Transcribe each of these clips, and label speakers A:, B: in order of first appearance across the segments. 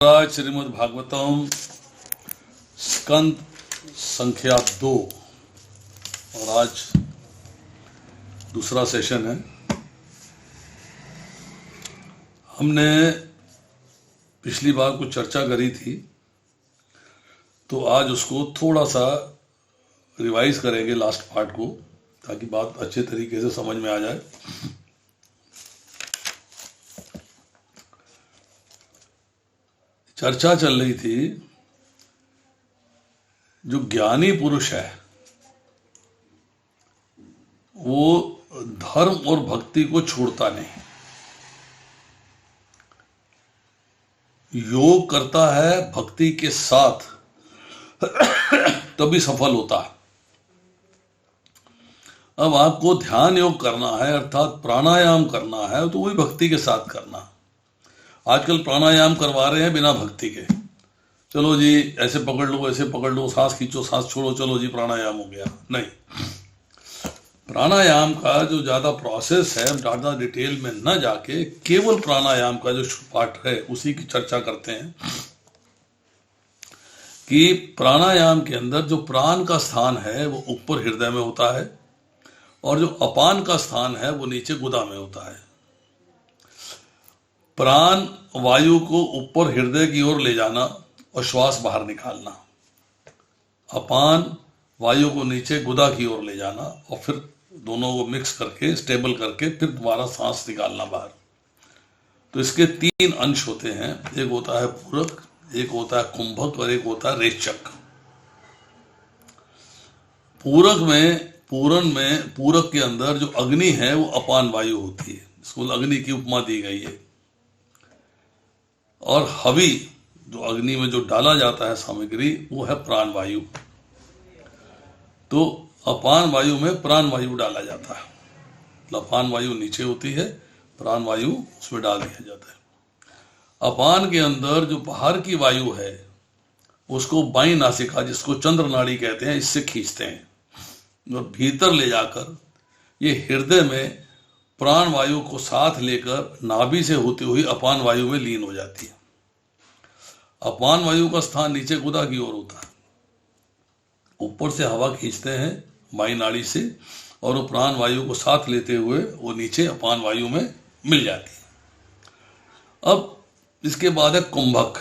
A: आज श्रीमद् भागवतम स्कंद संख्या 2 और आज दूसरा सेशन है। हमने पिछली बार कुछ चर्चा करी थी, तो आज उसको थोड़ा सा रिवाइज करेंगे लास्ट पार्ट को, ताकि बात अच्छे तरीके से समझ में आ जाए। चर्चा चल रही थी, जो ज्ञानी पुरुष है वो धर्म और भक्ति को छोड़ता नहीं, योग करता है भक्ति के साथ तभी सफल होता है। अब आपको ध्यान योग करना है, अर्थात प्राणायाम करना है, तो वही भक्ति के साथ करना। आजकल प्राणायाम करवा रहे हैं बिना भक्ति के। चलो जी ऐसे पकड़ लो, ऐसे पकड़ लो, सांस खींचो, सांस छोड़ो, चलो जी प्राणायाम हो गया। नहीं, प्राणायाम का जो ज्यादा प्रोसेस है, ज्यादा डिटेल में न जाके केवल प्राणायाम का जो पार्ट है उसी की चर्चा करते हैं कि प्राणायाम के अंदर जो प्राण का स्थान है वो ऊपर हृदय में होता है, और जो अपान का स्थान है वो नीचे गुदा में होता है। प्राण वायु को ऊपर हृदय की ओर ले जाना और श्वास बाहर निकालना, अपान वायु को नीचे गुदा की ओर ले जाना, और फिर दोनों को मिक्स करके स्टेबल करके फिर दोबारा सांस निकालना बाहर। तो इसके 3 अंश होते हैं, एक होता है पूरक, एक होता है कुंभक और एक होता है रेचक। पूरक के अंदर जो अग्नि है वो अपान वायु होती है, इसको अग्नि की उपमा दी गई है। और हवि, जो अग्नि में जो डाला जाता है सामग्री, वो है प्राण वायु। तो अपान वायु में प्राण वायु डाला जाता है, मतलब अपान वायु नीचे होती है, प्राण वायु उसमें डाल दिया जाता है। अपान के अंदर जो बाहर की वायु है उसको बाईं नासिका, जिसको चंद्र नाड़ी कहते हैं, इससे खींचते हैं और भीतर ले जाकर ये हृदय में प्राण वायु को साथ लेकर नाभि से होती हुई अपान वायु में लीन हो जाती है। अपान वायु का स्थान नीचे गुदा की ओर होता है। ऊपर से हवा खींचते हैं बाईं नाड़ी से, और वो प्राण वायु को साथ लेते हुए वो नीचे अपान वायु में मिल जाती है। अब इसके बाद है कुंभक।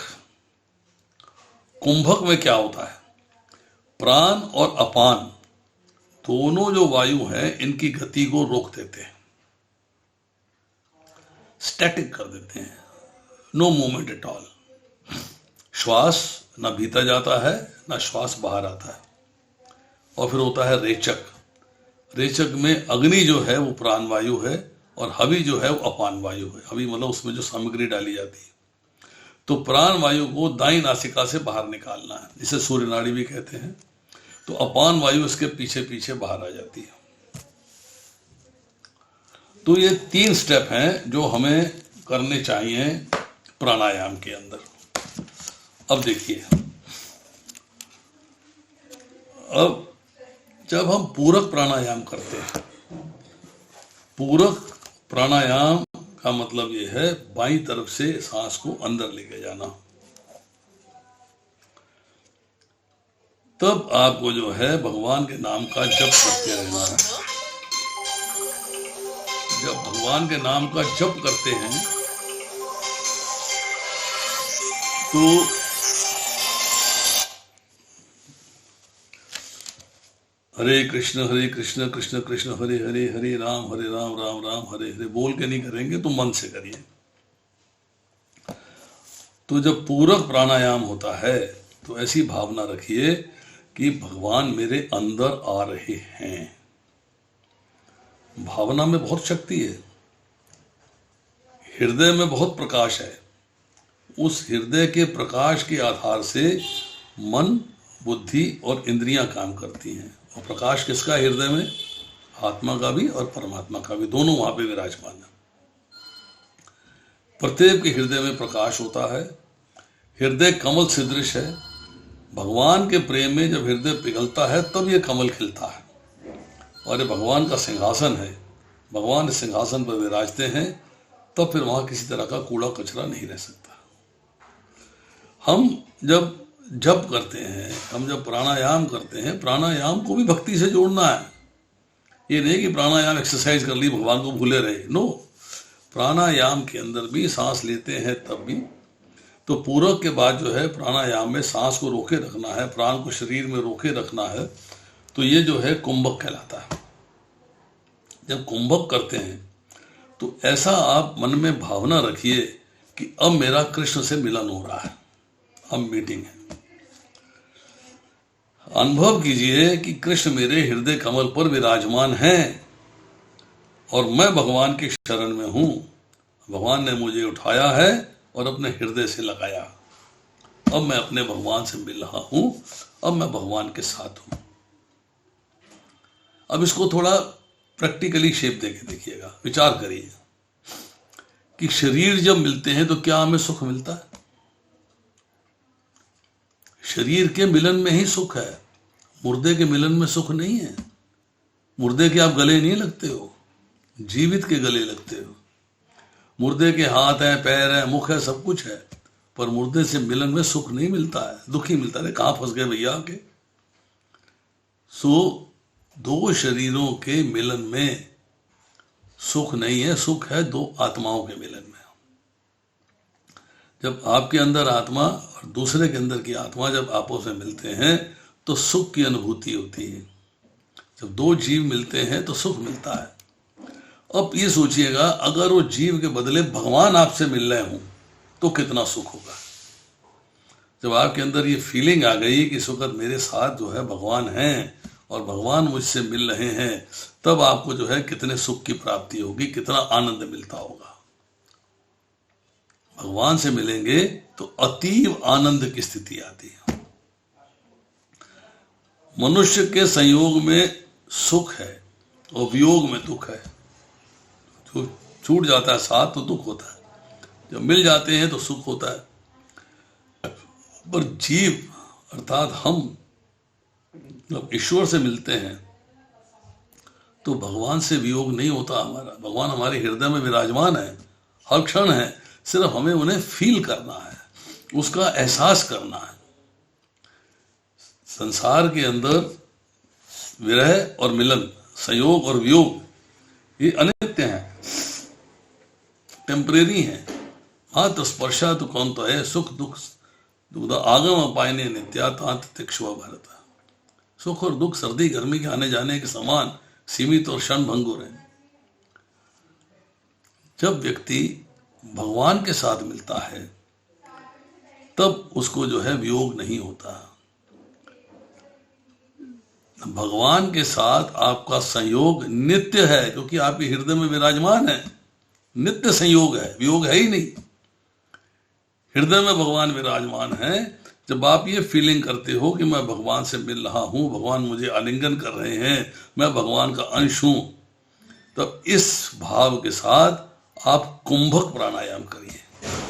A: कुंभक में क्या होता है, प्राण और अपान दोनों जो वायु है इनकी गति को रोक देते हैं, स्टैटिक कर देते हैं, नो मूवमेंट एट ऑल। श्वास ना भीतर जाता है ना श्वास बाहर आता है। और फिर होता है रेचक। रेचक में अग्नि जो है वो प्राण वायु है, और हवि जो है वो अपान वायु है। हवि मतलब उसमें जो सामग्री डाली जाती है। तो प्राण वायु को दाईं नासिका से बाहर निकालना है, इसे सूर्य नाड़ी भी कहते हैं। तो अपान वायु इसके पीछे पीछे बाहर आ जाती है। तो ये 3 स्टेप हैं जो हमें करने चाहिए प्राणायाम के अंदर। अब देखिए, अब जब हम पूरक प्राणायाम करते हैं, पूरक प्राणायाम का मतलब ये है बाईं तरफ से सांस को अंदर लेके जाना। तब आपको जो है भगवान के नाम का जप करते रहना है। जब भगवान के नाम का जप करते हैं तो हरे कृष्ण कृष्ण कृष्ण हरे हरे, हरे राम राम राम हरे हरे बोल के नहीं करेंगे, तो मन से करिए। तो जब पूरक प्राणायाम होता है तो ऐसी भावना रखिए कि भगवान मेरे अंदर आ रहे हैं। भावना में बहुत शक्ति है, हृदय में बहुत प्रकाश है। उस हृदय के प्रकाश के आधार से मन, बुद्धि और इंद्रियां काम करती हैं। और प्रकाश किसका है हृदय में? आत्मा का भी और परमात्मा का भी, दोनों वहां पे विराजमान है। प्रत्येक के हृदय में प्रकाश होता है। हृदय कमल सदृश है। भगवान के प्रेम में जब हृदय पिघलता है तब ये कमल खिलता है। और ये भगवान का सिंहासन है, भगवान इस सिंहासन पर विराजते हैं, तब फिर वहां किसी तरह का कूड़ा कचरा नहीं रह सकता। हम जब जप करते हैं, हम जब प्राणायाम करते हैं, प्राणायाम को भी भक्ति से जोड़ना है। ये नहीं कि प्राणायाम एक्सरसाइज कर ली भगवान को भूले रहे, नो। प्राणायाम के अंदर भी सांस लेते हैं तब भी तो पूरक के बाद जो है प्राणायाम में सांस को रोके रखना है, प्राण को शरीर में रोके रखना है, तो ये जो है कुंभक कहलाता है। जब कुंभक करते हैं तो ऐसा आप मन में भावना रखिए कि अब मेरा कृष्ण से मिलन हो रहा है, अब मीटिंग है। अनुभव कीजिए कि कृष्ण मेरे हृदय कमल पर विराजमान हैं और मैं भगवान की शरण में हूं। भगवान ने मुझे उठाया है और अपने हृदय से लगाया। अब मैं अपने भगवान से मिल रहा हूं, अब मैं भगवान के साथ हूं। अब इसको थोड़ा प्रैक्टिकली शेप देके देखिएगा, विचार करिए कि शरीर जब मिलते हैं तो क्या हमें सुख मिलता है? शरीर के मिलन में ही सुख है, मुर्दे के मिलन में सुख नहीं है। मुर्दे के आप गले नहीं लगते हो, जीवित के गले लगते हो। मुर्दे के हाथ हैं, पैर हैं, मुख है, सब कुछ है, पर मुर्दे से मिलन में सुख नहीं मिलता है, दुख ही मिलता है। कहां फंस गए भैया के? सो दो शरीरों के मिलन में सुख नहीं है, सुख है दो आत्माओं के मिलन में। जब आपके अंदर आत्मा और दूसरे के अंदर की आत्मा जब आपस में मिलते हैं तो सुख की अनुभूति होती है। जब दो जीव मिलते हैं तो सुख मिलता है। अब ये सोचिएगा, अगर वो जीव के बदले भगवान आपसे मिल रहे हों तो कितना सुख होगा। जब आपके अंदर ये फीलिंग आ गई कि सुखद मेरे साथ जो है भगवान हैं और भगवान मुझसे मिल रहे हैं, तब आपको जो है कितने सुख की प्राप्ति होगी, कितना आनंद मिलता होगा। भगवान से मिलेंगे तो अतीव आनंद की स्थिति आती है। मनुष्य के संयोग में सुख है और वियोग में दुख है। जो छूट जाता है साथ तो दुख होता है, जब मिल जाते हैं तो सुख होता है। पर जीव अर्थात हम जब ईश्वर से मिलते हैं तो भगवान से वियोग नहीं होता हमारा। भगवान हमारे हृदय में विराजमान है, हर क्षण है, सिर्फ हमें उन्हें फील करना है, उसका एहसास करना है। संसार के अंदर विरह और मिलन, संयोग और वियोग, ये अनित्य हैं, टेम्परेरी हैं। मात्र स्पर्शा तो कौन तो है, सुख दुख आगम अपायने नित्या तांत तिक्षुआ भारत। सुख और दुख सर्दी गर्मी के आने जाने के समान सीमित और क्षण भंगुर है। जब व्यक्ति भगवान के साथ मिलता है तब उसको जो है वियोग नहीं होता। भगवान के साथ आपका संयोग नित्य है, क्योंकि आपके हृदय में विराजमान है। नित्य संयोग है, वियोग है ही नहीं। हृदय में भगवान विराजमान है। जब आप ये फीलिंग करते हो कि मैं भगवान से मिल रहा हूं, भगवान मुझे आलिंगन कर रहे हैं, मैं भगवान का अंश हूं, तब इस भाव के साथ आप कुंभक प्राणायाम करिए।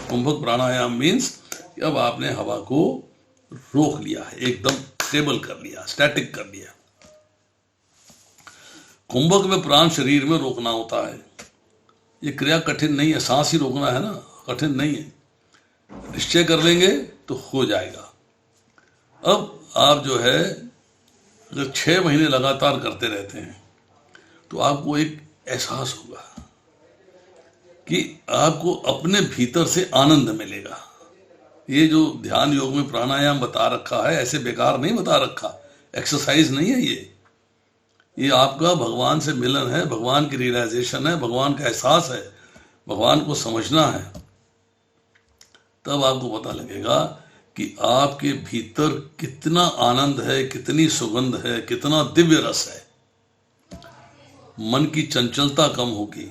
A: कुंभक प्राणायाम मीन्स अब आपने हवा को रोक लिया है, एकदम स्टेबल कर लिया, स्टैटिक कर लिया। कुंभक में प्राण शरीर में रोकना होता है। ये क्रिया कठिन नहीं है, सांस ही रोकना है ना, कठिन नहीं है। निश्चय कर लेंगे तो हो जाएगा। अब आप जो है अगर 6 महीने लगातार करते रहते हैं तो आपको एक एहसास होगा कि आपको अपने भीतर से आनंद मिलेगा। ये जो ध्यान योग में प्राणायाम बता रखा है, ऐसे बेकार नहीं बता रखा, एक्सरसाइज नहीं है ये आपका भगवान से मिलन है, भगवान की रियलाइजेशन है, भगवान का एहसास है, भगवान को समझना है। तब आपको पता लगेगा कि आपके भीतर कितना आनंद है, कितनी सुगंध है, कितना दिव्य रस है। मन की चंचलता कम होगी।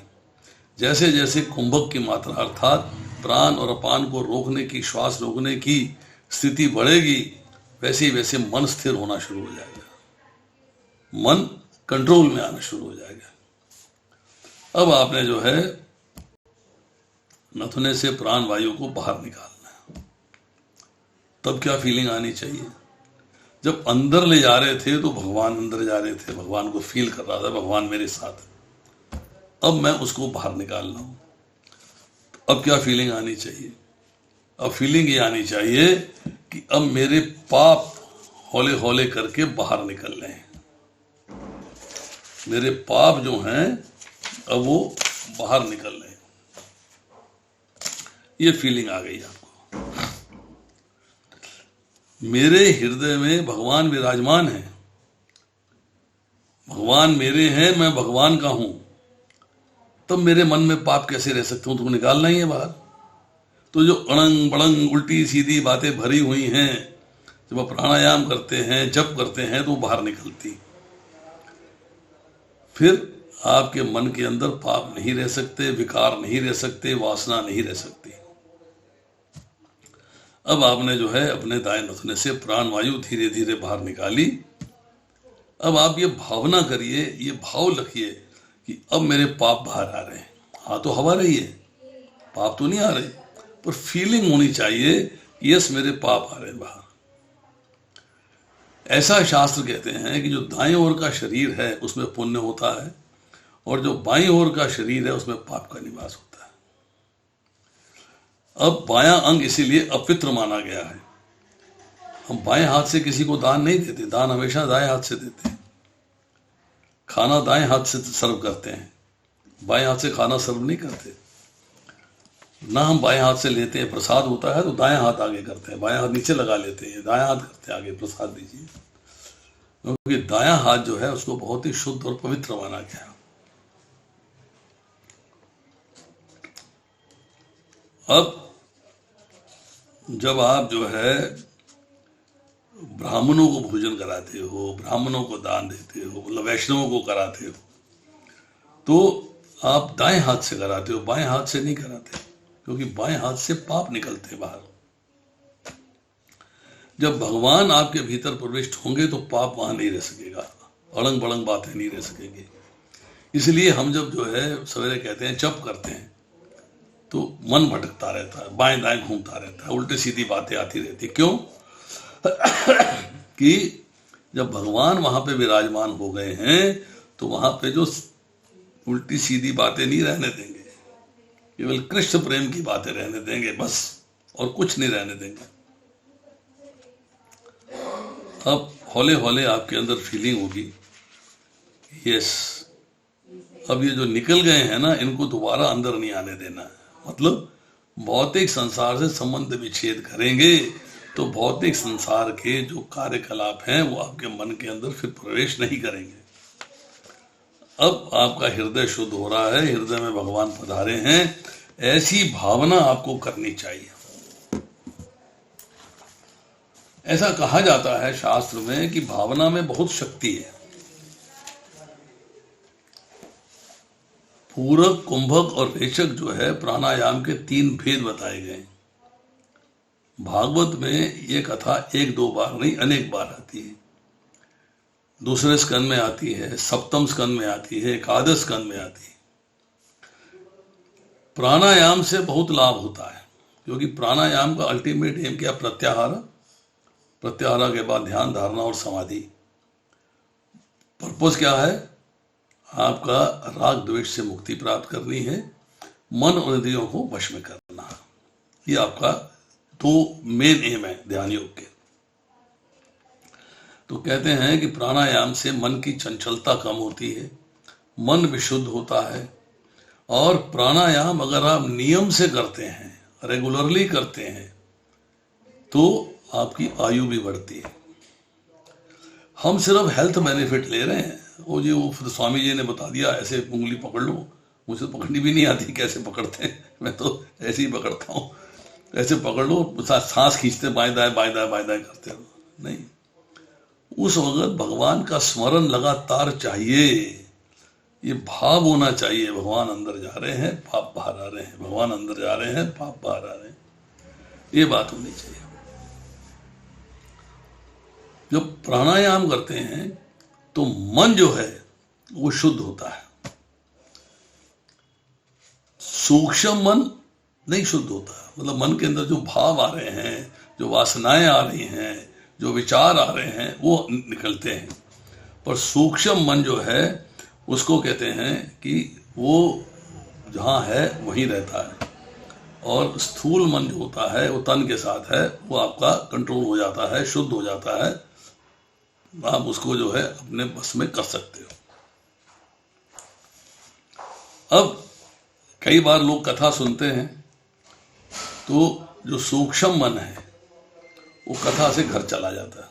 A: जैसे जैसे कुंभक की मात्रा अर्थात प्राण और अपान को रोकने की, श्वास रोकने की स्थिति बढ़ेगी, वैसे वैसे मन स्थिर होना शुरू हो जाएगा, मन कंट्रोल में आना शुरू हो जाएगा। अब आपने जो है नथुने से प्राण वायु को बाहर निकालना है। तब क्या फीलिंग आनी चाहिए? जब अंदर ले जा रहे थे तो भगवान अंदर जा रहे थे, भगवान को फील कर रहा था, भगवान मेरे साथ। अब मैं उसको बाहर निकाल रहा हूं, अब क्या फीलिंग आनी चाहिए? अब फीलिंग ये आनी चाहिए कि अब मेरे पाप हौले हौले करके बाहर निकल रहे हैं, मेरे पाप जो हैं अब वो बाहर निकल रहे हैं। ये फीलिंग आ गई आपको। मेरे हृदय में भगवान विराजमान है, भगवान मेरे हैं, मैं भगवान का हूं, तब मेरे मन में पाप कैसे रह सकते हो? तुमको निकालना ही है बाहर। तो जो अड़ंग बड़ंग उल्टी सीधी बातें भरी हुई हैं, जब आप प्राणायाम करते हैं, जप करते हैं, तो बाहर निकलती। फिर आपके मन के अंदर पाप नहीं रह सकते, विकार नहीं रह सकते, वासना नहीं रह सकती। अब आपने जो है अपने दाएं नथुने से प्राण वायु धीरे धीरे बाहर निकाली। अब आप ये भावना करिए, ये भाव रखिए कि अब मेरे पाप बाहर आ रहे हैं। हाँ, तो हवा रही है, पाप तो नहीं आ रहे, पर फीलिंग होनी चाहिए कि यस मेरे पाप आ रहे हैं बाहर। ऐसा शास्त्र कहते हैं कि जो दाएं ओर का शरीर है उसमें पुण्य होता है, और जो बाईं ओर का शरीर है उसमें पाप का निवास होता है। अब बायां अंग इसीलिए अपवित्र माना गया है। हम बाएं हाथ से किसी को दान नहीं देते, दान हमेशा दाएं हाथ से देते हैं। खाना दाएं हाथ से सर्व करते हैं, बाएं हाथ से खाना सर्व नहीं करते। ना हम बाएं हाथ से लेते हैं, प्रसाद होता है तो दाएं हाथ आगे करते हैं, बाएं हाथ नीचे लगा लेते हैं, दाएं हाथ करते हैं आगे प्रसाद दीजिए, क्योंकि दायां हाथ जो है उसको बहुत ही शुद्ध और पवित्र माना गया। अब जब आप जो है ब्राह्मणों को भोजन कराते हो, ब्राह्मणों को दान देते हो, मतलब वैष्णवों को कराते हो, तो आप दाएं हाथ से कराते हो, बाएं हाथ से नहीं कराते, क्योंकि बाएं हाथ से पाप निकलते हैं बाहर। जब भगवान आपके भीतर प्रविष्ट होंगे तो पाप वहां नहीं रह सकेगा, अड़ंग बड़ंग बातें नहीं रह सकेंगी। इसलिए हम जब जो है सवेरे कहते हैं जप करते हैं तो मन भटकता रहता है, बाएं दाएं घूमता रहता है, उल्टी सीधी बातें आती रहती। क्यों? कि जब भगवान वहां पे विराजमान हो गए हैं तो वहां पे जो उल्टी सीधी बातें नहीं रहने देंगे, केवल कृष्ण प्रेम की बातें रहने देंगे बस, और कुछ नहीं रहने देंगे। अब हौले हौले आपके अंदर फीलिंग होगी, यस अब ये जो निकल गए हैं ना, इनको दोबारा अंदर नहीं आने देना है। मतलब भौतिक संसार से संबंध विच्छेद करेंगे तो भौतिक संसार के जो कार्यकलाप हैं वो आपके मन के अंदर फिर प्रवेश नहीं करेंगे। अब आपका हृदय शुद्ध हो रहा है, हृदय में भगवान पधारे हैं, ऐसी भावना आपको करनी चाहिए। ऐसा कहा जाता है शास्त्र में कि भावना में बहुत शक्ति है। पूरक, कुंभक और रेचक जो है प्राणायाम के 3 भेद बताए गए। भागवत में ये कथा 1-2 बार नहीं अनेक बार आती है। दूसरे स्कंद में आती है, सप्तम स्कंद में आती है, एकादश स्कंद में आती है। प्राणायाम से बहुत लाभ होता है, क्योंकि प्राणायाम का अल्टीमेट एम क्या? प्रत्याहार, प्रत्याहार के बाद ध्यान, धारणा और समाधि। पर्पस क्या है? आपका राग द्वेष से मुक्ति प्राप्त करनी है, मन और इंद्रियों को वश में करना। ये आपका 2 मेन एम है ध्यान योग के। तो कहते हैं कि प्राणायाम से मन की चंचलता कम होती है, मन विशुद्ध होता है, और प्राणायाम अगर आप नियम से करते हैं, रेगुलरली करते हैं, तो आपकी आयु भी बढ़ती है। हम सिर्फ हेल्थ बेनिफिट ले रहे हैं। वो स्वामी जी ने बता दिया ऐसे उंगली पकड़ लो, मुझे पकड़नी भी नहीं आती कैसे पकड़ते हैं, मैं तो ऐसे ही पकड़ता हूँ, ऐसे पकड़ लो, सांस खींचते बाएं दाएं बाएं दाएं बाएं दाएं करते हो, नहीं। उस वक्त भगवान का स्मरण लगातार चाहिए, ये भाव होना चाहिए, भगवान अंदर जा रहे हैं, पाप बाहर आ रहे हैं, भगवान अंदर जा रहे हैं, पाप बाहर आ रहे हैं, ये बात होनी चाहिए। जब प्राणायाम करते हैं तो मन जो है वो शुद्ध होता है, सूक्ष्म मन नहीं शुद्ध होता है। मतलब मन के अंदर जो भाव आ रहे हैं, जो वासनाएं आ रही हैं, जो विचार आ रहे हैं, वो निकलते हैं। पर सूक्ष्म मन जो है उसको कहते हैं कि वो जहाँ है वहीं रहता है, और स्थूल मन जो होता है वो तन के साथ है, वो आपका कंट्रोल हो जाता है, शुद्ध हो जाता है, आप उसको जो है अपने बस में कर सकते हो। अब कई बार लोग कथा सुनते हैं तो जो सूक्ष्म मन है वो कथा से घर चला जाता है,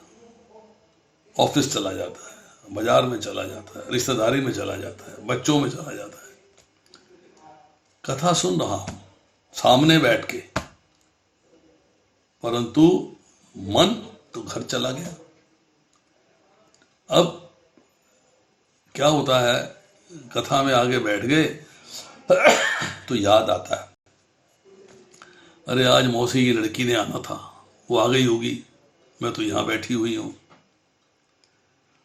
A: ऑफिस चला जाता है, बाजार में चला जाता है, रिश्तेदारी में चला जाता है, बच्चों में चला जाता है। कथा सुन रहा हूं सामने बैठ के, परंतु मन तो घर चला गया। अब क्या होता है, कथा में आगे बैठ गए तो याद आता है, अरे आज मौसी की लड़की ने आना था, वो आ गई होगी, मैं तो यहां बैठी हुई हूं।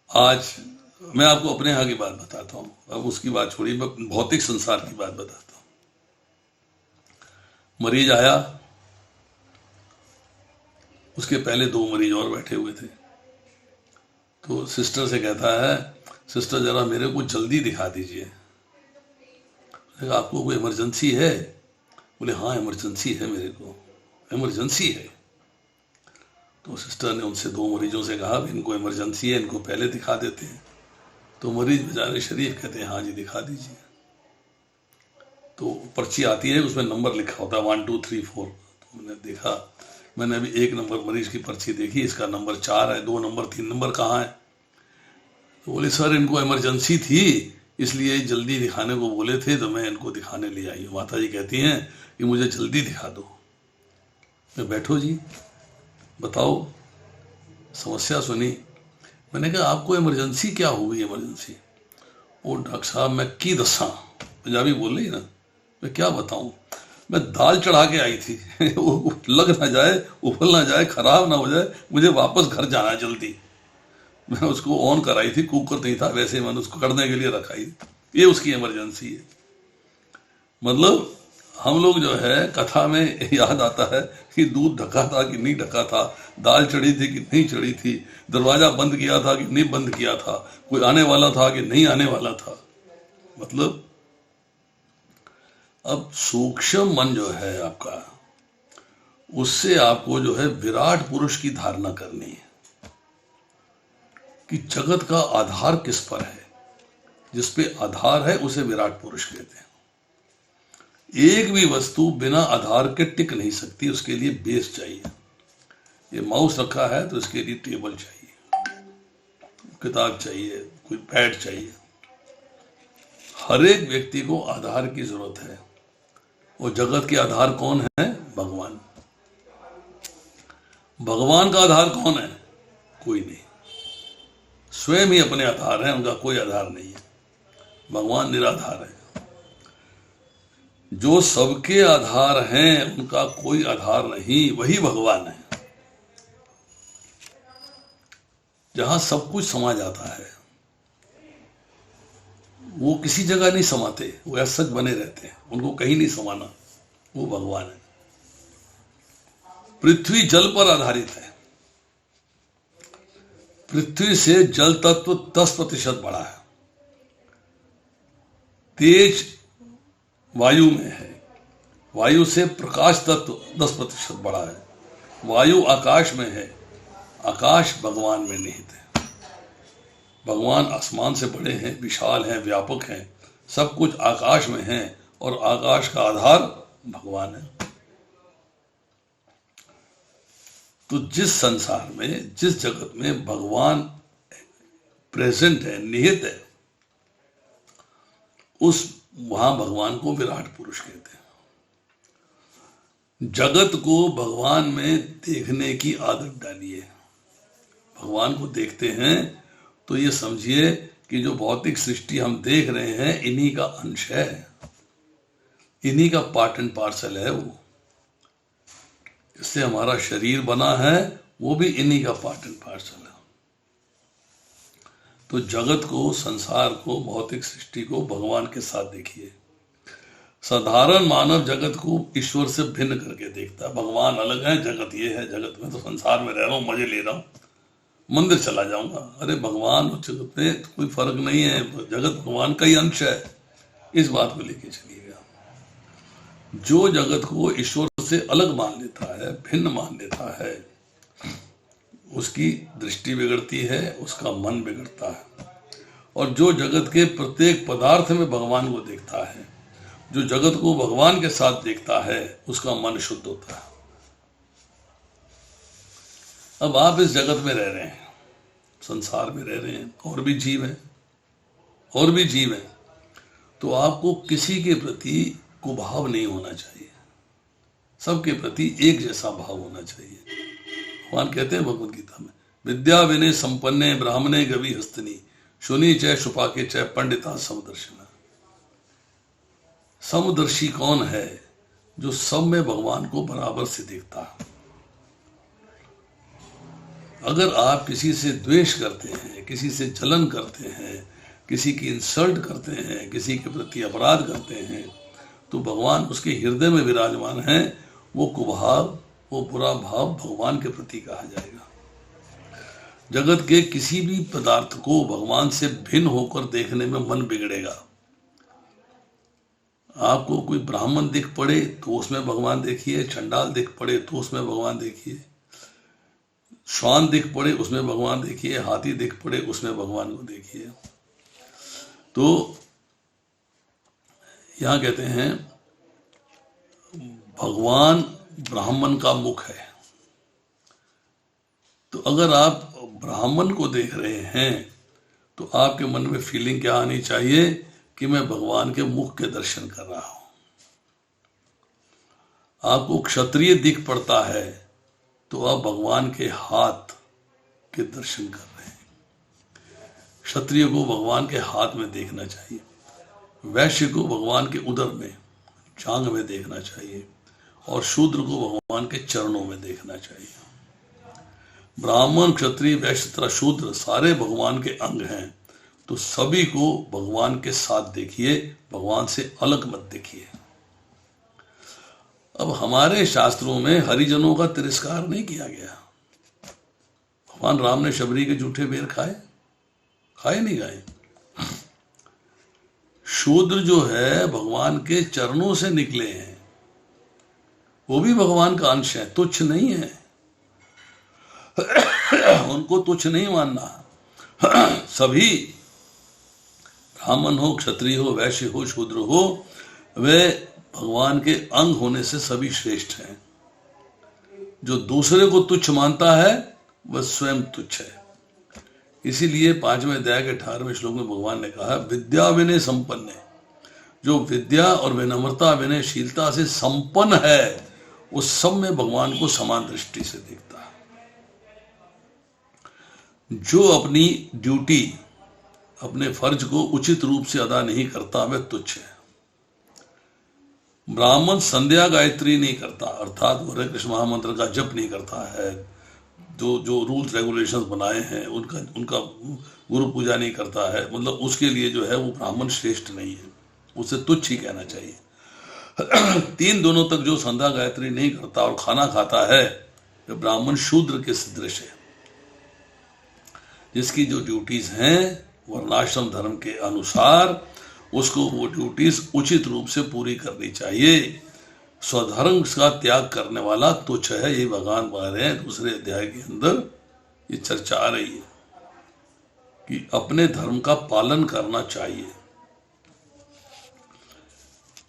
A: आज मैं आपको अपने यहाँ की बात बताता हूं, अब उसकी बात छोड़िए, मैं भौतिक संसार की बात बताता हूं। मरीज आया, उसके पहले 2 मरीज और बैठे हुए थे, तो सिस्टर से कहता है, सिस्टर जरा मेरे को जल्दी दिखा दीजिए। आपको कोई इमरजेंसी है? बोले हाँ इमरजेंसी है, मेरे को इमरजेंसी है। तो सिस्टर ने उनसे 2 मरीजों से कहा इनको इमरजेंसी है, इनको पहले दिखा देते हैं। तो मरीज बेचारे शरीफ कहते हैं हाँ जी दिखा दीजिए। तो पर्ची आती है, उसमें नंबर लिखा होता है 1 2 3 4। तो मैंने देखा, मैंने अभी 1 नंबर मरीज की पर्ची देखी, इसका नंबर 4 है, 2 नंबर 3 नंबर कहाँ है? तो बोले सर इनको इमरजेंसी थी, इसलिए जल्दी दिखाने को बोले थे, तो मैं इनको दिखाने ले आई हूँ। माता जी कहती हैं कि मुझे जल्दी दिखा दो। मैं बैठो जी, बताओ समस्या सुनी। मैंने कहा आपको इमरजेंसी क्या हो गई? इमरजेंसी? ओ डॉक्टर साहब मैं की दसा, पंजाबी बोल रही ना, मैं क्या बताऊं, मैं दाल चढ़ा के आई थी वो लग ना जाए, उबल ना जाए, खराब ना हो जाए, मुझे वापस घर जाना है जल्दी। मैं उसको ऑन कराई थी, कुकर नहीं था, वैसे मैंने उसको करने के लिए रखाई, ये उसकी इमरजेंसी है। मतलब हम लोग जो है कथा में याद आता है कि दूध ढका था कि नहीं ढका था, दाल चढ़ी थी कि नहीं चढ़ी थी, दरवाजा बंद किया था कि नहीं बंद किया था, कोई आने वाला था कि नहीं आने वाला था। मतलब अब सूक्ष्म मन जो है आपका, उससे आपको जो है विराट पुरुष की धारणा करनी है कि जगत का आधार किस पर है। जिसपे आधार है उसे विराट पुरुष कहते हैं। एक भी वस्तु बिना आधार के टिक नहीं सकती, उसके लिए बेस चाहिए। ये माउस रखा है तो इसके लिए टेबल चाहिए, किताब चाहिए, कोई पैड चाहिए। हर एक व्यक्ति को आधार की जरूरत है। और जगत के आधार कौन है? भगवान। भगवान का आधार कौन है? कोई नहीं, स्वयं ही अपने आधार है, उनका कोई आधार नहीं है। भगवान निराधार है। जो सबके आधार हैं उनका कोई आधार नहीं, वही भगवान है। जहां सब कुछ समा जाता है, वो किसी जगह नहीं समाते, वो ऐसा सच बने रहते हैं, उनको कहीं नहीं समाना, वो भगवान है। पृथ्वी जल पर आधारित है। पृथ्वी से जल तत्व 10% बड़ा है। तेज वायु में है, वायु से प्रकाश तत्व 10% बड़ा है। वायु आकाश में है, आकाश भगवान में निहित है। भगवान आसमान से बड़े हैं, विशाल हैं, व्यापक हैं, सब कुछ आकाश में है और आकाश का आधार भगवान है। तो जिस संसार में, जिस जगत में भगवान प्रेजेंट है, निहित है, उस वहां भगवान को विराट पुरुष कहते हैं। जगत को भगवान में देखने की आदत डालिए। भगवान को देखते हैं तो ये समझिए कि जो भौतिक सृष्टि हम देख रहे हैं इन्हीं का अंश है, इन्हीं का पार्ट एंड पार्सल है। वो इससे हमारा शरीर बना है, वो भी इन्हीं का पार्ट एंड पार्सल है। तो जगत को, संसार को, भौतिक सृष्टि को भगवान के साथ देखिए। साधारण मानव जगत को ईश्वर से भिन्न करके देखता है। भगवान अलग है, जगत ये है, जगत में तो संसार में रह रहा हूं, मजे ले रहा हूं, मंदिर चला जाऊंगा। अरे भगवान और जगत में कोई फर्क नहीं है, जगत भगवान का ही अंश है। इस बात को लेके चलिएगा। जो जगत को ईश्वर से अलग मान लेता है, भिन्न मान लेता है, उसकी दृष्टि बिगड़ती है, उसका मन बिगड़ता है। और जो जगत के प्रत्येक पदार्थ में भगवान को देखता है, जो जगत को भगवान के साथ देखता है, उसका मन शुद्ध होता है। अब आप इस जगत में रह रहे हैं, संसार में रह रहे हैं, और भी जीव हैं, और भी जीव हैं, तो आपको किसी के प्रति कुभाव नहीं होना चाहिए, सबके प्रति एक जैसा भाव होना चाहिए। भगवान कहते हैं भगवद गीता में, विद्या विनय संपन्ने ब्राह्मणे गवि हस्तनी शुनि चय शुपाके चय पंडिता समदर्शिना। समदर्शी कौन है? जो सब में भगवान को बराबर से देखता है। अगर आप किसी से द्वेष करते हैं, किसी से जलन करते हैं, किसी की इंसल्ट करते हैं, किसी के प्रति अपराध करते हैं, तो भगवान उसके हृदय में विराजमान है। वो कुभाव, वो बुरा भाव भगवान के प्रति कहा जाएगा। जगत के किसी भी पदार्थ को भगवान से भिन्न होकर देखने में मन बिगड़ेगा। आपको कोई ब्राह्मण दिख पड़े तो उसमें भगवान देखिए, चंडाल दिख पड़े तो उसमें भगवान देखिए, श्वान दिख पड़े उसमें भगवान देखिए, हाथी दिख पड़े उसमें भगवान को देखिए। तो यहां कहते हैं भगवान ब्राह्मण का मुख है। तो अगर आप ब्राह्मण को देख रहे हैं तो आपके मन में फीलिंग क्या आनी चाहिए कि मैं भगवान के मुख के दर्शन कर रहा हूं। आपको क्षत्रिय दिख पड़ता है तो आप भगवान के हाथ के दर्शन कर रहे हैं। क्षत्रिय को भगवान के हाथ में देखना चाहिए, वैश्य को भगवान के उदर में, जांघ में देखना चाहिए, और शूद्र को भगवान के चरणों में देखना चाहिए। ब्राह्मण, क्षत्रिय, वैश्य तथा शूद्र सारे भगवान के अंग हैं, तो सभी को भगवान के साथ देखिए, भगवान से अलग मत देखिए। अब हमारे शास्त्रों में हरिजनों का तिरस्कार नहीं किया गया। भगवान राम ने शबरी के जूठे बेर खाए? खाए नहीं खाए? शूद्र जो है भगवान के चरणों से निकले हैं, वो भी भगवान का अंश है, तुच्छ नहीं है। उनको तुच्छ नहीं मानना। सभी ब्राह्मण हो, क्षत्रिय हो, वैश्य हो, शूद्र हो, वे भगवान के अंग होने से सभी श्रेष्ठ हैं। जो दूसरे को तुच्छ मानता है वह स्वयं तुच्छ है। इसीलिए 5वें अध्याय के 18वें श्लोक में भगवान ने कहा, विद्या विनय संपन्न है। जो विद्या और विनम्रता, विनयशीलता से संपन्न है, उस सब में भगवान को समान दृष्टि से देखता है। जो अपनी ड्यूटी, अपने फर्ज को उचित रूप से अदा नहीं करता, वह तुच्छ है। ब्राह्मण संध्या गायत्री नहीं करता, अर्थात हरे कृष्ण महामंत्र का जप नहीं करता है, जो रूल्स रेगुलेशंस बनाए हैं उनका गुरु पूजा नहीं करता है, मतलब उसके लिए जो है वो ब्राह्मण श्रेष्ठ नहीं है, उसे तुच्छ ही कहना चाहिए। 3 दिनों तक जो संध्या गायत्री नहीं करता और खाना खाता है, वह ब्राह्मण शूद्र के सदृश है। जिसकी जो ड्यूटीज हैं वर्णाश्रम धर्म के अनुसार, उसको वो ड्यूटीज उचित रूप से पूरी करनी चाहिए। स्वधर्म का त्याग करने वाला तुच्छ है, ये भगवान बता रहे हैं। दूसरे अध्याय के अंदर ये चर्चा आ रही है कि अपने धर्म का पालन करना चाहिए।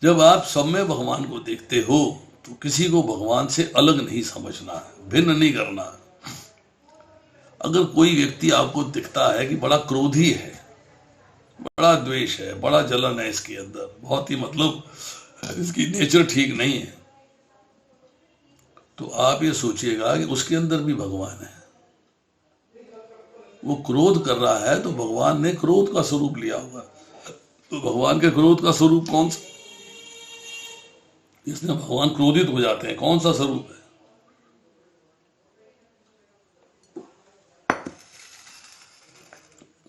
A: जब आप सब में भगवान को देखते हो तो किसी को भगवान से अलग नहीं समझना है, भिन्न नहीं करना। अगर कोई व्यक्ति आपको दिखता है कि बड़ा क्रोधी है, बड़ा द्वेष है, बड़ा जलन है इसके अंदर, बहुत ही मतलब इसकी नेचर ठीक नहीं है, तो आप ये सोचिएगा कि उसके अंदर भी भगवान है। वो क्रोध कर रहा है तो भगवान ने क्रोध का स्वरूप लिया होगा। तो भगवान के क्रोध का स्वरूप कौन सा? इसमें भगवान क्रोधित हो जाते हैं, कौन सा स्वरूप है?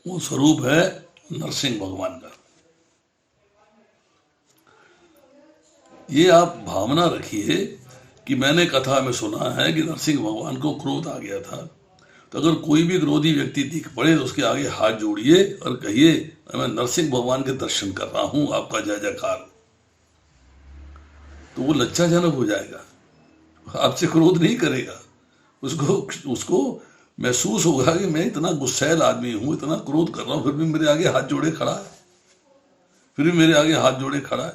A: वो स्वरूप है नरसिंह भगवान का। ये आप भावना रखिए कि मैंने कथा में सुना है कि नरसिंह भगवान को क्रोध आ गया था। तो अगर कोई भी क्रोधी व्यक्ति दिख पड़े तो उसके आगे हाथ जोड़िए और कहिए, मैं नरसिंह भगवान के दर्शन कर रहा हूं, आपका जय जयकार। तो वो लज्जाजनक हो जाएगा, आपसे क्रोध नहीं करेगा। उसको उसको महसूस होगा कि मैं इतना गुस्सैल आदमी हूं, इतना क्रोध कर रहा हूं, फिर भी मेरे आगे हाथ जोड़े खड़ा है, फिर भी मेरे आगे हाथ जोड़े खड़ा है।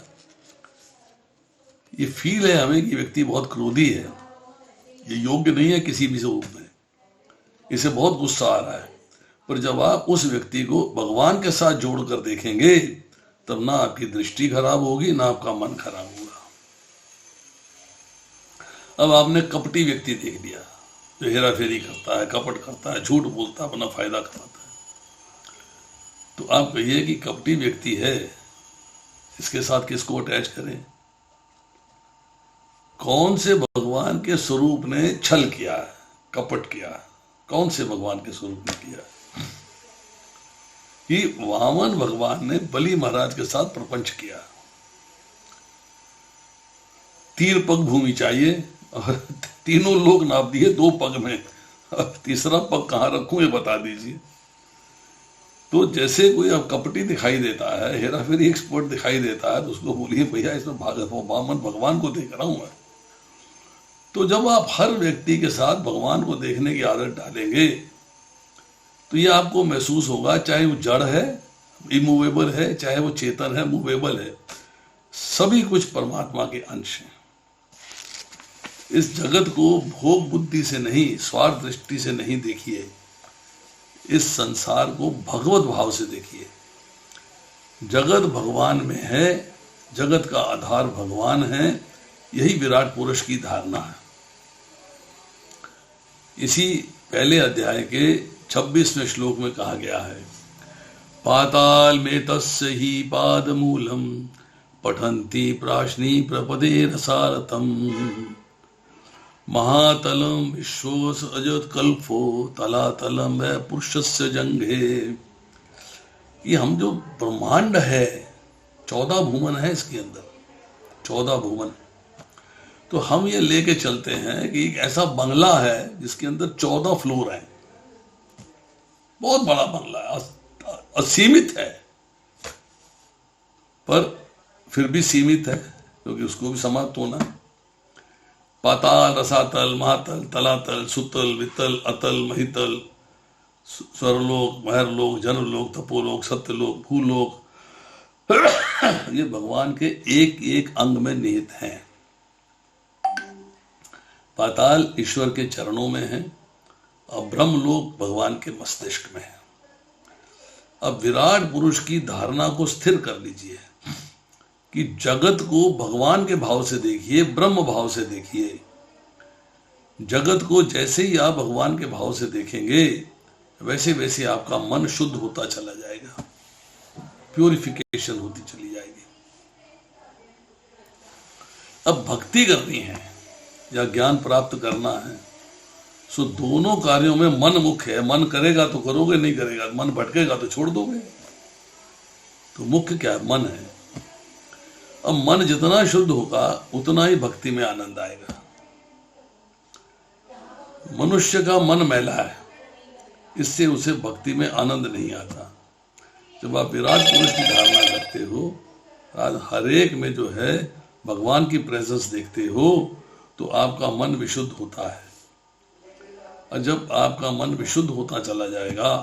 A: ये फील है हमें कि व्यक्ति बहुत क्रोधी है, ये योग्य नहीं है किसी भी स्वरूप में, इसे बहुत गुस्सा आ रहा है। पर जब आप उस व्यक्ति को भगवान के साथ जोड़कर देखेंगे, तब ना आपकी दृष्टि खराब होगी, ना आपका मन खराब होगा। अब आपने कपटी व्यक्ति देख लिया, जो हेरा फेरी करता है, कपट करता है, झूठ बोलता है, अपना फायदा कमाता है, तो आप कहिए कि कपटी व्यक्ति है, इसके साथ किसको अटैच करें? कौन से भगवान के स्वरूप ने छल किया है, कपट किया है? कौन से भगवान के स्वरूप ने किया है? कि वामन भगवान ने बलि महाराज के साथ प्रपंच किया। 3 पग भूमि चाहिए और तीनों लोग नाप दिए 2 पग में, अब तीसरा पग कहां रखूं ये बता दीजिए। तो जैसे कोई अब कपटी दिखाई देता है, हेरा फेरी एक्सपर्ट दिखाई देता है, तो उसको बोलिए भैया इसमें वामन भगवान को देख रहा हूं मैं। तो जब आप हर व्यक्ति के साथ भगवान को देखने की आदत डालेंगे, तो ये आपको महसूस होगा, चाहे वो जड़ है, इमूवेबल है, चाहे वो चेतन है, मूवेबल है, सभी कुछ परमात्मा के अंश हैं। इस जगत को भोग बुद्धि से नहीं, स्वार्थ दृष्टि से नहीं देखिए, इस संसार को भगवत भाव से देखिए। जगत भगवान में है, जगत का आधार भगवान है, यही विराट पुरुष की धारणा है। इसी पहले अध्याय के 26वें श्लोक में कहा गया है, पाताल में तस्य ही पाद मूलम पठंती प्राश्नी प्रपदे रसारतम महातलम विश्वस अजत कल्पो तलातलम है पुरुषस्य जंघे। ये हम जो ब्रह्मांड है, 14 भुवन है इसके अंदर, 14 भुवन। तो हम ये लेके चलते हैं कि एक ऐसा बंगला है जिसके अंदर 14 फ्लोर हैं, बहुत बड़ा बंगला है, असीमित है, पर फिर भी सीमित है, क्योंकि उसको भी समाप्त होना है। पाताल, रसातल, महातल, तलातल, सुतल, वितल, अतल, महितल, स्वरलोक, महरलोक, जनलोक, तपोलोक, सत्यलोक, भूलोक, ये भगवान के एक एक अंग में निहित हैं। पाताल ईश्वर के चरणों में है और ब्रह्मलोक भगवान के मस्तिष्क में है। अब विराट पुरुष की धारणा को स्थिर कर लीजिए कि जगत को भगवान के भाव से देखिए, ब्रह्म भाव से देखिए। जगत को जैसे ही आप भगवान के भाव से देखेंगे, वैसे वैसे आपका मन शुद्ध होता चला जाएगा, प्यूरिफिकेशन होती चली जाएगी। अब भक्ति करनी है या ज्ञान प्राप्त करना है, सो दोनों कार्यों में मन मुख्य है। मन करेगा तो करोगे, नहीं करेगा, मन भटकेगा तो छोड़ दोगे। तो मुख्य क्या है? मन है। अब मन जितना शुद्ध होगा उतना ही भक्ति में आनंद आएगा। मनुष्य का मन मैला है, इससे उसे भक्ति में आनंद नहीं आता। जब आप विराट पुरुष की धारणा करते हो, आज हर एक में जो है भगवान की प्रेजेंस देखते हो, तो आपका मन विशुद्ध होता है। और जब आपका मन विशुद्ध होता चला जाएगा,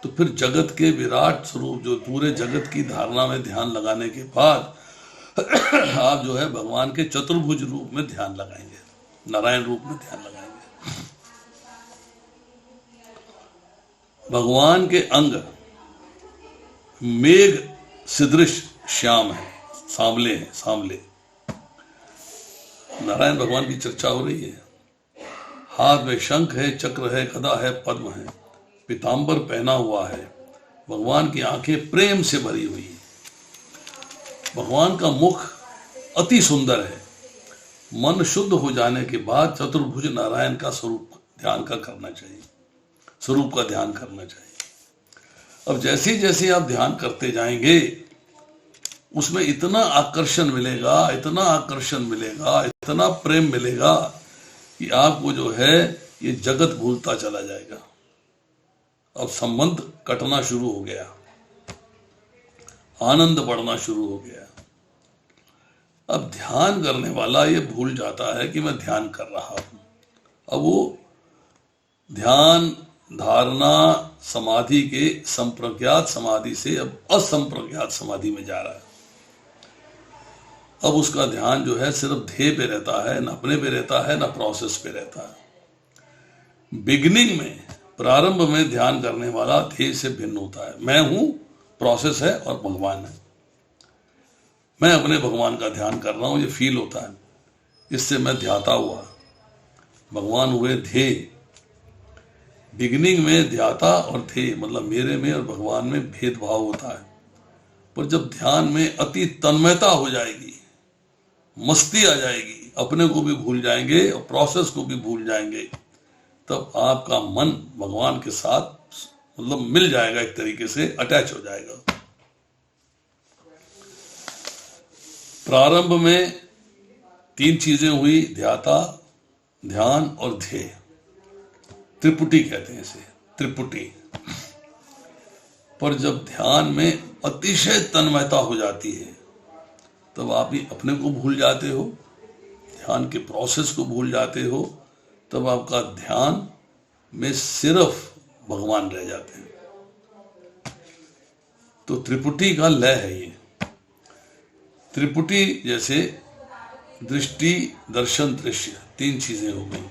A: तो फिर जगत के विराट स्वरूप, जो पूरे जगत की धारणा में ध्यान लगाने के बाद आप जो है भगवान के चतुर्भुज रूप में ध्यान लगाएंगे, नारायण रूप में ध्यान लगाएंगे। भगवान के अंग मेघ सदृश श्याम है, सांवले हैं, सांवले। नारायण भगवान की चर्चा हो रही है। हाथ में शंख है, चक्र है, गदा है, पद्म है, पीतांबर पहना हुआ है। भगवान की आंखें प्रेम से भरी हुई है। भगवान का मुख अति सुंदर है। मन शुद्ध हो जाने के बाद चतुर्भुज नारायण का स्वरूप ध्यान का करना चाहिए, स्वरूप का ध्यान करना चाहिए। अब जैसे जैसे आप ध्यान करते जाएंगे, उसमें इतना आकर्षण मिलेगा, इतना आकर्षण मिलेगा, इतना प्रेम मिलेगा कि आपको जो है ये जगत भूलता चला जाएगा। अब संबंध कटना शुरू हो गया, आनंद बढ़ना शुरू हो गया। अब ध्यान करने वाला ये भूल जाता है कि मैं ध्यान कर रहा हूं। अब वो ध्यान धारणा समाधि के संप्रज्ञात समाधि से अब असंप्रज्ञात समाधि में जा रहा है। अब उसका ध्यान जो है सिर्फ ध्येय पे रहता है, न अपने पे रहता है, न प्रोसेस पे रहता है। बिगिनिंग में, प्रारंभ में ध्यान करने वाला ध्येय से भिन्न होता है। मैं हूं, प्रोसेस है और भगवान है। मैं अपने भगवान का ध्यान कर रहा हूं, ये फील होता है, इससे मैं ध्याता हुआ। भगवान हुए ध्येय। बिगिनिंग में ध्याता और ध्येय मतलब मेरे में और भगवान में भेदभाव होता है। पर जब ध्यान में अति तन्मयता हो जाएगी, मस्ती आ जाएगी, अपने को भी भूल जाएंगे और प्रोसेस को भी भूल जाएंगे, तब आपका मन भगवान के साथ मतलब मिल जाएगा, एक तरीके से अटैच हो जाएगा। प्रारंभ में 3 चीजें हुई, ध्याता, ध्यान और ध्येय। त्रिपुटी कहते हैं इसे, त्रिपुटी। पर जब ध्यान में अतिशय तन्मयता हो जाती है, तब आप ही अपने को भूल जाते हो, ध्यान के प्रोसेस को भूल जाते हो, तब आपका ध्यान में सिर्फ भगवान रह जाते हैं। तो त्रिपुटी का लय है ये। त्रिपुटी जैसे दृष्टि, दर्शन, दृश्य, 3 चीजें हो गई।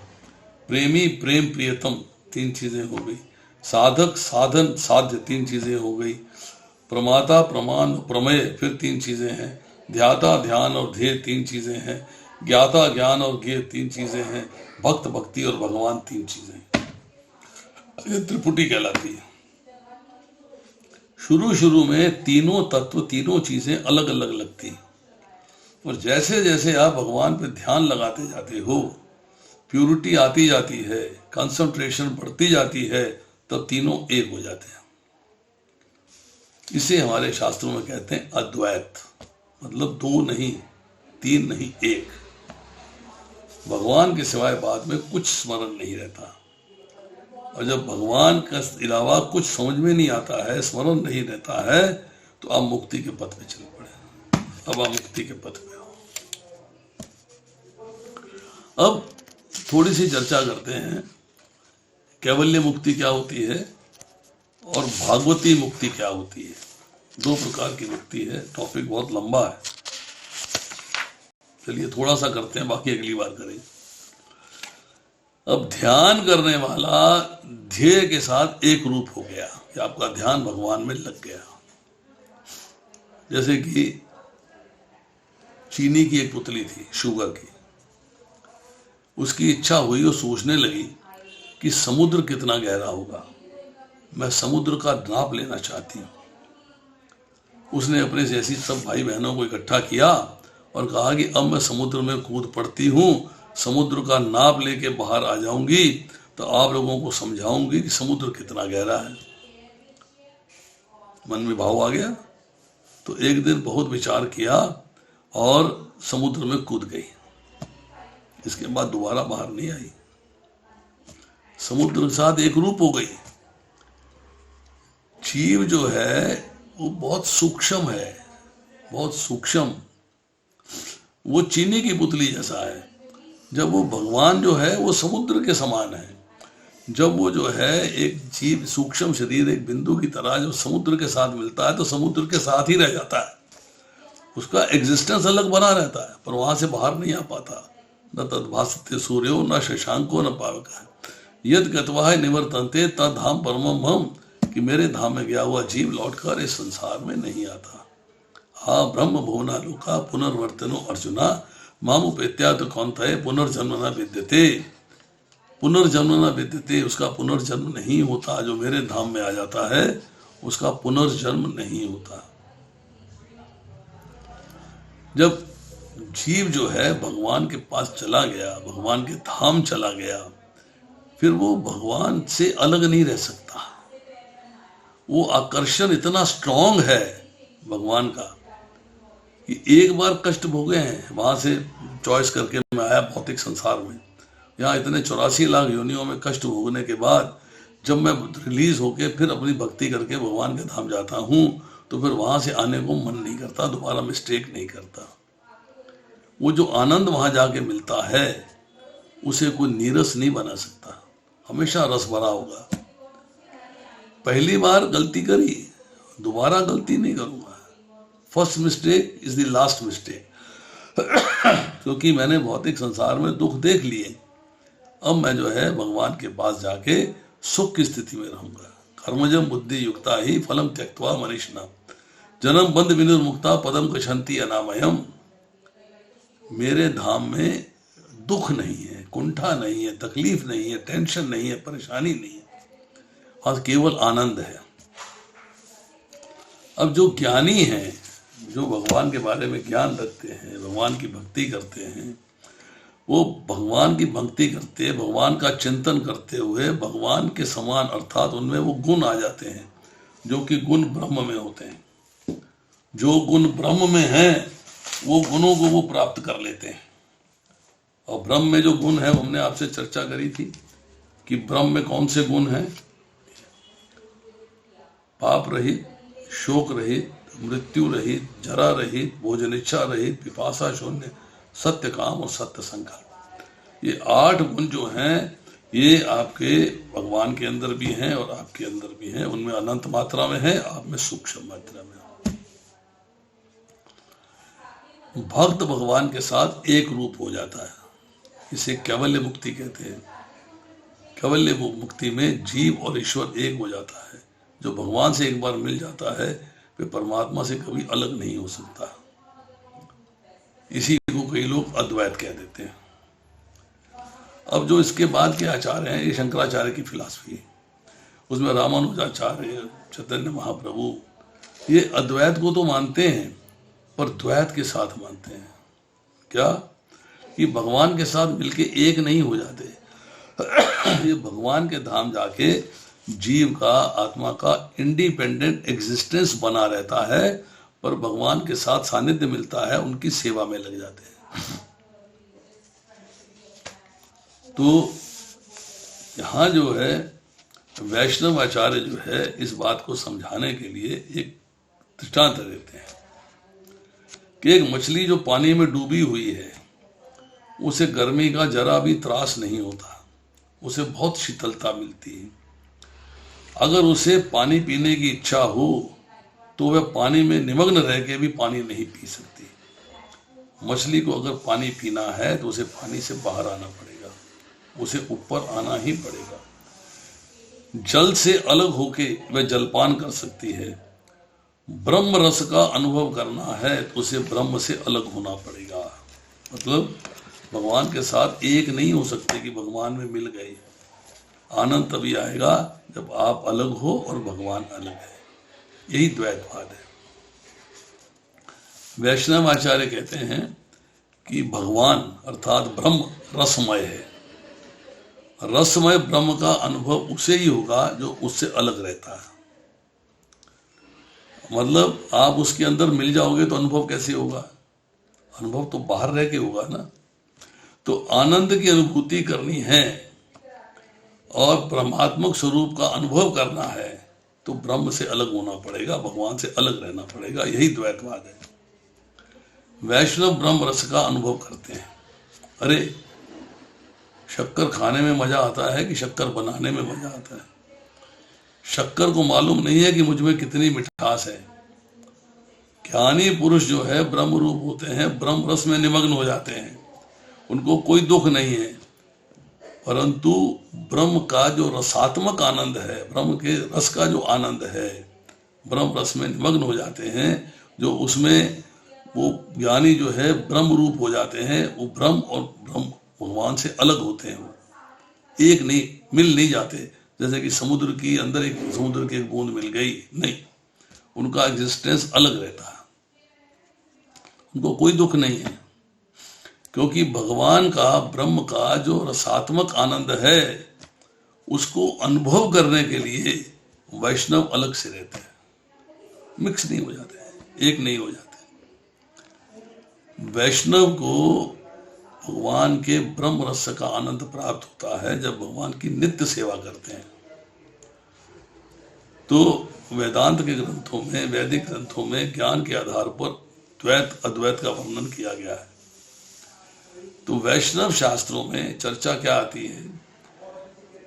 A: प्रेमी, प्रेम, प्रियतम, 3 चीजें हो गई। साधक, साधन, साध्य, 3 चीजें हो गई। प्रमाता, प्रमाण, प्रमेय, फिर 3 चीजें हैं। ध्याता, ध्यान और ध्येय, 3 चीजें हैं। ज्ञाता, ज्ञान और ज्ञेय, 3 चीजें हैं। भक्त, भक्ति और भगवान, 3 चीजें हैं। ये त्रिपुटी कहलाती है। शुरू में तीनों तत्व, तीनों चीजें अलग अलग लगती हैं, और जैसे जैसे आप भगवान पे ध्यान लगाते जाते हो, प्यूरिटी आती जाती है, कंसंट्रेशन बढ़ती जाती है, तब तीनों एक हो जाते हैं। इसे हमारे शास्त्रों में कहते हैं अद्वैत, मतलब 2 नहीं, 3 नहीं, 1। भगवान के सिवाय बाद में कुछ स्मरण नहीं रहता, और जब भगवान के अलावा कुछ समझ में नहीं आता है, स्मरण नहीं रहता है, तो आप मुक्ति के पथ पे चल पड़े। अब आप मुक्ति के पथ पे हो। अब थोड़ी सी चर्चा करते हैं, कैवल्य मुक्ति क्या होती है और भागवती मुक्ति क्या होती है। 2 प्रकार की मुक्ति है। टॉपिक बहुत लंबा है, चलिए थोड़ा सा करते हैं, बाकी अगली बार करेंगे। अब ध्यान करने वाला ध्येय के साथ एक रूप हो गया कि आपका ध्यान भगवान में लग गया। जैसे कि चीनी की एक पुतली थी, शुगर की, उसकी इच्छा हुई और सोचने लगी कि समुद्र कितना गहरा होगा, मैं समुद्र का नाप लेना चाहती हूँ। उसने अपने जैसी सब भाई बहनों को इकट्ठा किया और कहा कि अब मैं समुद्र में कूद पड़ती हूँ, समुद्र का नाप लेके बाहर आ जाऊंगी, तो आप लोगों को समझाऊंगी कि समुद्र कितना गहरा है। मन में भाव आ गया, तो एक दिन बहुत विचार किया और समुद्र में कूद गई। इसके बाद दोबारा बाहर नहीं आई, समुद्र के साथ एक रूप हो गई। जीव जो है वो बहुत सूक्ष्म है, बहुत सूक्ष्म। वो चीनी की पुतली जैसा है। जब वो भगवान जो है वो समुद्र के समान है। जब वो जो है एक जीव, सूक्ष्म शरीर, एक बिंदु की तरह जो समुद्र के साथ मिलता है, तो समुद्र के साथ ही रह जाता है। उसका एग्जिस्टेंस अलग बना रहता है, पर वहां से बाहर नहीं आ पाता। न तद्भासते सूर्यो न शशांको न पावकः यद गत्वा निवर्तन्ते तद धाम परमम हम, कि मेरे धाम में गया हुआ जीव लौटकर इस संसार में नहीं आता। हा ब्रह्म भुवना लोका पुनर्वर्तनो अर्जुना मामुपेत्या तो कौनतये पुनर्जन्म न विद्यते। पुनर्जन्म न विद्यते, उसका पुनर्जन्म नहीं होता। जो मेरे धाम में आ जाता है उसका पुनर्जन्म नहीं होता। जब जीव जो है भगवान के पास चला गया, भगवान के धाम चला गया, फिर वो भगवान से अलग नहीं रह सकता। वो आकर्षण इतना स्ट्रांग है भगवान का कि एक बार कष्ट भोगे हैं, वहां से चॉइस करके मैं आया भौतिक संसार में। यहाँ इतने 84 लाख योनियों में कष्ट भोगने के बाद जब मैं रिलीज होके फिर अपनी भक्ति करके भगवान के धाम जाता हूँ, तो फिर वहां से आने को मन नहीं करता, दोबारा मिस्टेक नहीं करता। वो जो आनंद वहां जाके मिलता है उसे कोई नीरस नहीं बना सकता, हमेशा रस भरा होगा। पहली बार गलती करी, दोबारा गलती नहीं करूंगा। First mistake is the last mistake. क्योंकि मैंने भौतिक संसार में दुख देख लिए, अब मैं जो है भगवान के पास जाके सुख की स्थिति में रहूंगा। कर्मजम बुद्धि युक्ता ही फलम त्यक्त्वा मनीषिणा जन्म बंध विनिर्मुक्ता पदम गच्छन्ति अनामयम। मेरे धाम में दुख नहीं है, कुंठा नहीं है, तकलीफ नहीं है, टेंशन नहीं है, परेशानी नहीं है, और केवल आनंद है। अब जो ज्ञानी हैं, जो भगवान के बारे में ज्ञान रखते हैं, भगवान की भक्ति करते हैं, वो भगवान की भक्ति करते, भगवान का चिंतन करते हुए भगवान के समान अर्थात उनमें वो गुण आ जाते हैं जो कि गुण ब्रह्म में होते हैं। जो गुण ब्रह्म में हैं वो गुणों को वो प्राप्त कर लेते हैं। और ब्रह्म में जो गुण है, हमने आपसे चर्चा करी थी कि ब्रह्म में कौन से गुण हैं? पाप रहित, शोक रहित, मृत्यु रहित, जरा रहित, भोजन इच्छा रहित, पिपासा शून्य, सत्य काम और सत्य संकल्प। ये 8 गुण जो हैं ये आपके भगवान के अंदर भी हैं और आपके अंदर भी हैं। उनमें अनंत मात्रा में है, आप में सूक्ष्म मात्रा में। भक्त भगवान के साथ एक रूप हो जाता है, इसे कैवल्य मुक्ति कहते हैं। कैवल्य मुक्ति में जीव और ईश्वर एक हो जाता है। जो भगवान से एक बार मिल जाता है वे परमात्मा से कभी अलग नहीं हो सकता। इसी को कई लोग अद्वैत कह देते हैं। अब जो इसके बाद के आचार्य हैं, ये शंकराचार्य की फिलॉसफी है। उसमें रामानुजाचार्य, चैतन्य महाप्रभु, ये अद्वैत को तो मानते हैं पर द्वैत के साथ मानते हैं। क्या? कि भगवान के साथ मिलके एक नहीं हो जाते। ये भगवान के धाम जाके जीव का, आत्मा का इंडिपेंडेंट एग्जिस्टेंस बना रहता है, पर भगवान के साथ सानिध्य मिलता है, उनकी सेवा में लग जाते हैं। तो यहां जो है वैष्णव आचार्य जो है इस बात को समझाने के लिए एक दृष्टांत देते हैं कि एक मछली जो पानी में डूबी हुई है उसे गर्मी का जरा भी त्रास नहीं होता, उसे बहुत शीतलता मिलती है। अगर उसे पानी पीने की इच्छा हो तो वह पानी में निमग्न रह के भी पानी नहीं पी सकती। मछली को अगर पानी पीना है तो उसे पानी से बाहर आना पड़ेगा, उसे ऊपर आना ही पड़ेगा। जल से अलग होके वह जलपान कर सकती है। ब्रह्म रस का अनुभव करना है तो उसे ब्रह्म से अलग होना पड़ेगा। मतलब भगवान के साथ एक नहीं हो सकते कि भगवान में मिल गए। आनंद तभी आएगा जब आप अलग हो और भगवान अलग है। यही द्वैतवाद है। वैष्णव आचार्य कहते हैं कि भगवान अर्थात ब्रह्म रसमय है। रसमय ब्रह्म का अनुभव उसे ही होगा जो उससे अलग रहता है। मतलब आप उसके अंदर मिल जाओगे तो अनुभव कैसे होगा? अनुभव तो बाहर रह के होगा ना। तो आनंद की अनुभूति करनी है और परमात्मक स्वरूप का अनुभव करना है तो ब्रह्म से अलग होना पड़ेगा, भगवान से अलग रहना पड़ेगा। यही द्वैतवाद है। वैष्णव ब्रह्म रस का अनुभव करते हैं। अरे शक्कर खाने में मजा आता है कि शक्कर बनाने में मजा आता है? शक्कर को मालूम नहीं है कि मुझ में कितनी मिठास है। ज्ञानी पुरुष जो है ब्रह्म रूप होते हैं, ब्रह्म रस में निमग्न हो जाते हैं, उनको कोई दुख नहीं है। परंतु ब्रह्म का जो रसात्मक आनंद है, ब्रह्म के रस का जो आनंद है, ब्रह्म रस में निमग्न हो जाते हैं, जो उसमें वो ज्ञानी जो है ब्रह्म रूप हो जाते हैं। वो ब्रह्म और ब्रह्म भगवान से अलग होते हैं, वो एक नहीं, मिल नहीं जाते। जैसे कि समुद्र की अंदर एक समुद्र की एक बूंद मिल गई, नहीं, उनका एग्जिस्टेंस अलग रहता है, उनको कोई दुख नहीं है। क्योंकि भगवान का, ब्रह्म का जो रसात्मक आनंद है उसको अनुभव करने के लिए वैष्णव अलग से रहते हैं, मिक्स नहीं हो जाते हैं, एक नहीं हो जाते। वैष्णव को भगवान के ब्रह्म रस का आनंद प्राप्त होता है जब भगवान की नित्य सेवा करते हैं। तो वेदांत के ग्रंथों में, वैदिक ग्रंथों में ज्ञान के आधार पर द्वैत अद्वैत का वर्णन किया गया है। तो वैष्णव शास्त्रों में चर्चा क्या आती है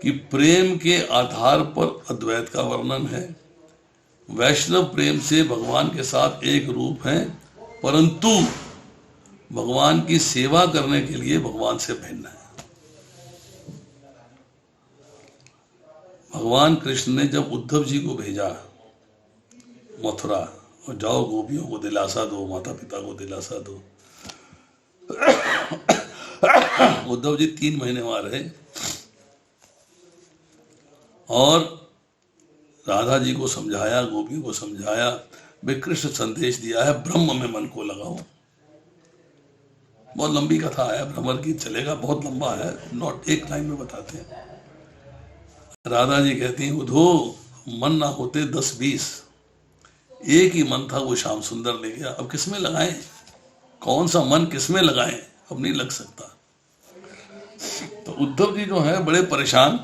A: कि प्रेम के आधार पर अद्वैत का वर्णन है। वैष्णव प्रेम से भगवान के साथ एक रूप हैं, परंतु भगवान की सेवा करने के लिए भगवान से भिन्न है। भगवान कृष्ण ने जब उद्धव जी को भेजा मथुरा, और जाओ गोपियों को दिलासा दो, माता पिता को दिलासा दो, उद्धव जी 3 महीने वहां रहे और राधा जी को समझाया, गोपियों को समझाया, वे कृष्ण संदेश दिया है ब्रह्म में मन को लगाओ। बहुत लंबी कथा है, भ्रमर गीत चलेगा, बहुत लंबा है, नॉट एक लाइन में बताते हैं। राधा जी कहती हैं उद्धव मन ना होते 10-20, एक ही मन था वो श्याम सुंदर ले गया, अब किसमें लगाएं, कौन सा मन किसमें लगाएं, अब नहीं लग सकता। तो उद्धव जी जो है बड़े परेशान,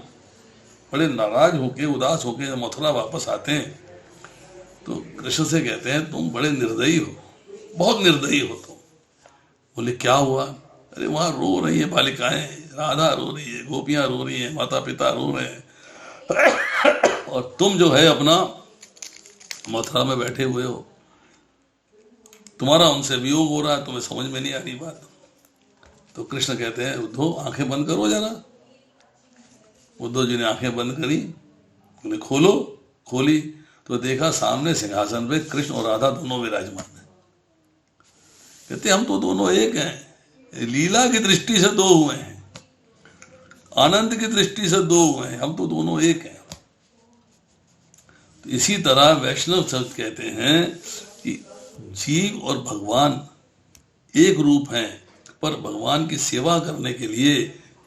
A: बड़े नाराज होके, उदास होके जब मथुरा वापस आते हैं तो कृष्ण से कहते हैं तुम बड़े निर्दयी हो, बहुत निर्दयी हो तुम। बोले क्या हुआ? अरे वहां रो रही है बालिकाएं, राधा रो रही है, गोपियां रो रही है, माता पिता रो रहे हैं और तुम जो है अपना मथुरा में बैठे हुए हो, तुम्हारा उनसे वियोग हो रहा है, तुम्हें समझ में नहीं आ रही बात। तो कृष्ण कहते हैं उद्धव आंखें बंद करो जरा। उद्धव जी ने आंखें बंद करी, बोले खोलो। खोली तो देखा सामने सिंहासन पे कृष्ण और राधा दोनों विराजमान हैं। कहते हम तो दोनों एक हैं, लीला की दृष्टि से 2 हुए हैं, आनंद की दृष्टि से 2 हुए हैं, हम तो दोनों एक हैं। तो इसी तरह वैष्णव शब्द कहते हैं कि जीव और भगवान एक रूप हैं, पर भगवान की सेवा करने के लिए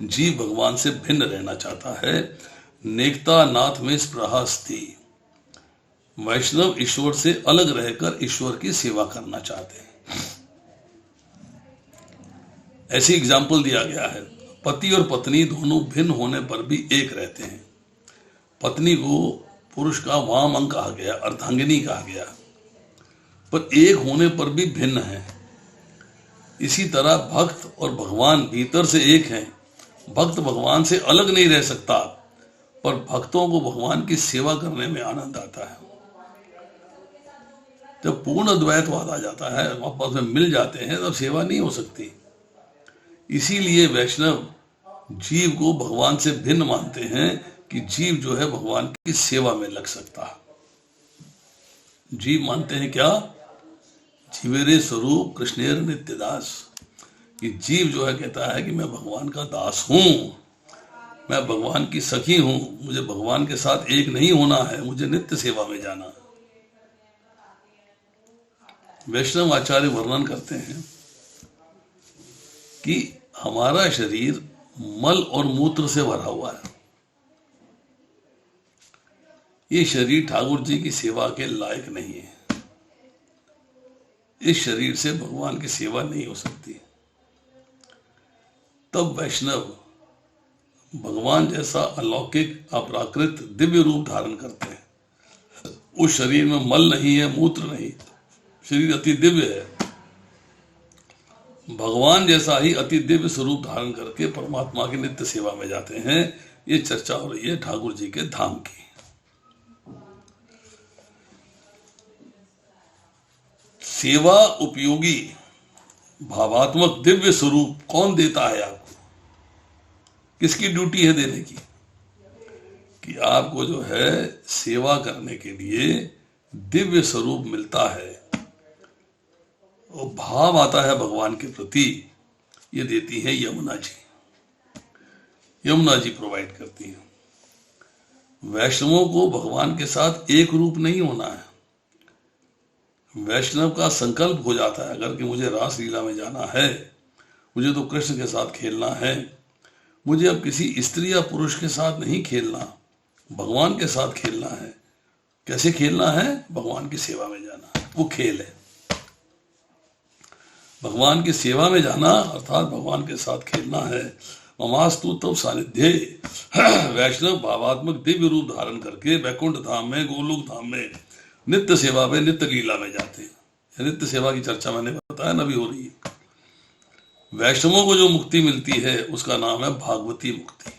A: जीव भगवान से भिन्न रहना चाहता है। नेकता नाथ में स्पृहास्ति, वैष्णव ईश्वर से अलग रहकर ईश्वर की सेवा करना चाहते हैं। ऐसी एग्जाम्पल दिया गया है, पति और पत्नी दोनों भिन्न होने पर भी एक रहते हैं। पत्नी को पुरुष का वाम अंग कहा गया, अर्धांगिनी कहा गया, पर एक होने पर भी भिन्न है। इसी तरह भक्त और भगवान भीतर से एक हैं। भक्त भगवान से अलग नहीं रह सकता, पर भक्तों को भगवान की सेवा करने में आनंद आता है। जब पूर्ण द्वैतवाद आ जाता है, आपस में मिल जाते हैं, तब सेवा नहीं हो सकती। इसीलिए वैष्णव जीव को भगवान से भिन्न मानते हैं कि जीव जो है भगवान की सेवा में लग सकता है। जीव मानते हैं क्या? जीवेरे स्वरूप कृष्णेर नित्यदास, कि जीव जो है कहता है कि मैं भगवान का दास हूं, मैं भगवान की सखी हूं, मुझे भगवान के साथ एक नहीं होना है, मुझे नित्य सेवा में जाना। वैष्णव आचार्य वर्णन करते हैं कि हमारा शरीर मल और मूत्र से भरा हुआ है। ये शरीर ठाकुर जी की सेवा के लायक नहीं है। इस शरीर से भगवान की सेवा नहीं हो सकती। तब वैष्णव भगवान जैसा अलौकिक अपराकृत दिव्य रूप धारण करते हैं। उस शरीर में मल नहीं है, मूत्र नहीं, शरीर अति दिव्य है। भगवान जैसा ही अति दिव्य स्वरूप धारण करके परमात्मा की नित्य सेवा में जाते हैं। ये चर्चा हो रही है ठाकुर जी के धाम की। सेवा उपयोगी भावात्मक दिव्य स्वरूप कौन देता है आपको? किसकी ड्यूटी है देने की? कि आपको जो है सेवा करने के लिए दिव्य स्वरूप मिलता है, वो भाव आता है भगवान के प्रति, ये देती है यमुना जी। यमुना जी प्रोवाइड करती है। वैष्णवों को भगवान के साथ एक रूप नहीं होना है। वैष्णव का संकल्प हो जाता है अगर कि मुझे रास लीला में जाना है, मुझे तो कृष्ण के साथ खेलना है, मुझे अब किसी स्त्री या पुरुष के साथ नहीं खेलना, भगवान के साथ खेलना है। कैसे खेलना है? भगवान की सेवा में जाना, वो खेल है। भगवान की सेवा में जाना अर्थात भगवान के साथ खेलना है। ममास्तु तब सानिध्य, वैष्णव भावात्मक दिव्य रूप धारण करके वैकुंठ धाम में, गोलोक धाम में नित्य सेवा में, नित्य लीला में जाते हैं। नित्य सेवा की चर्चा मैंने बताया ना भी हो रही है। वैष्णवों को जो मुक्ति मिलती है उसका नाम है भागवती मुक्ति।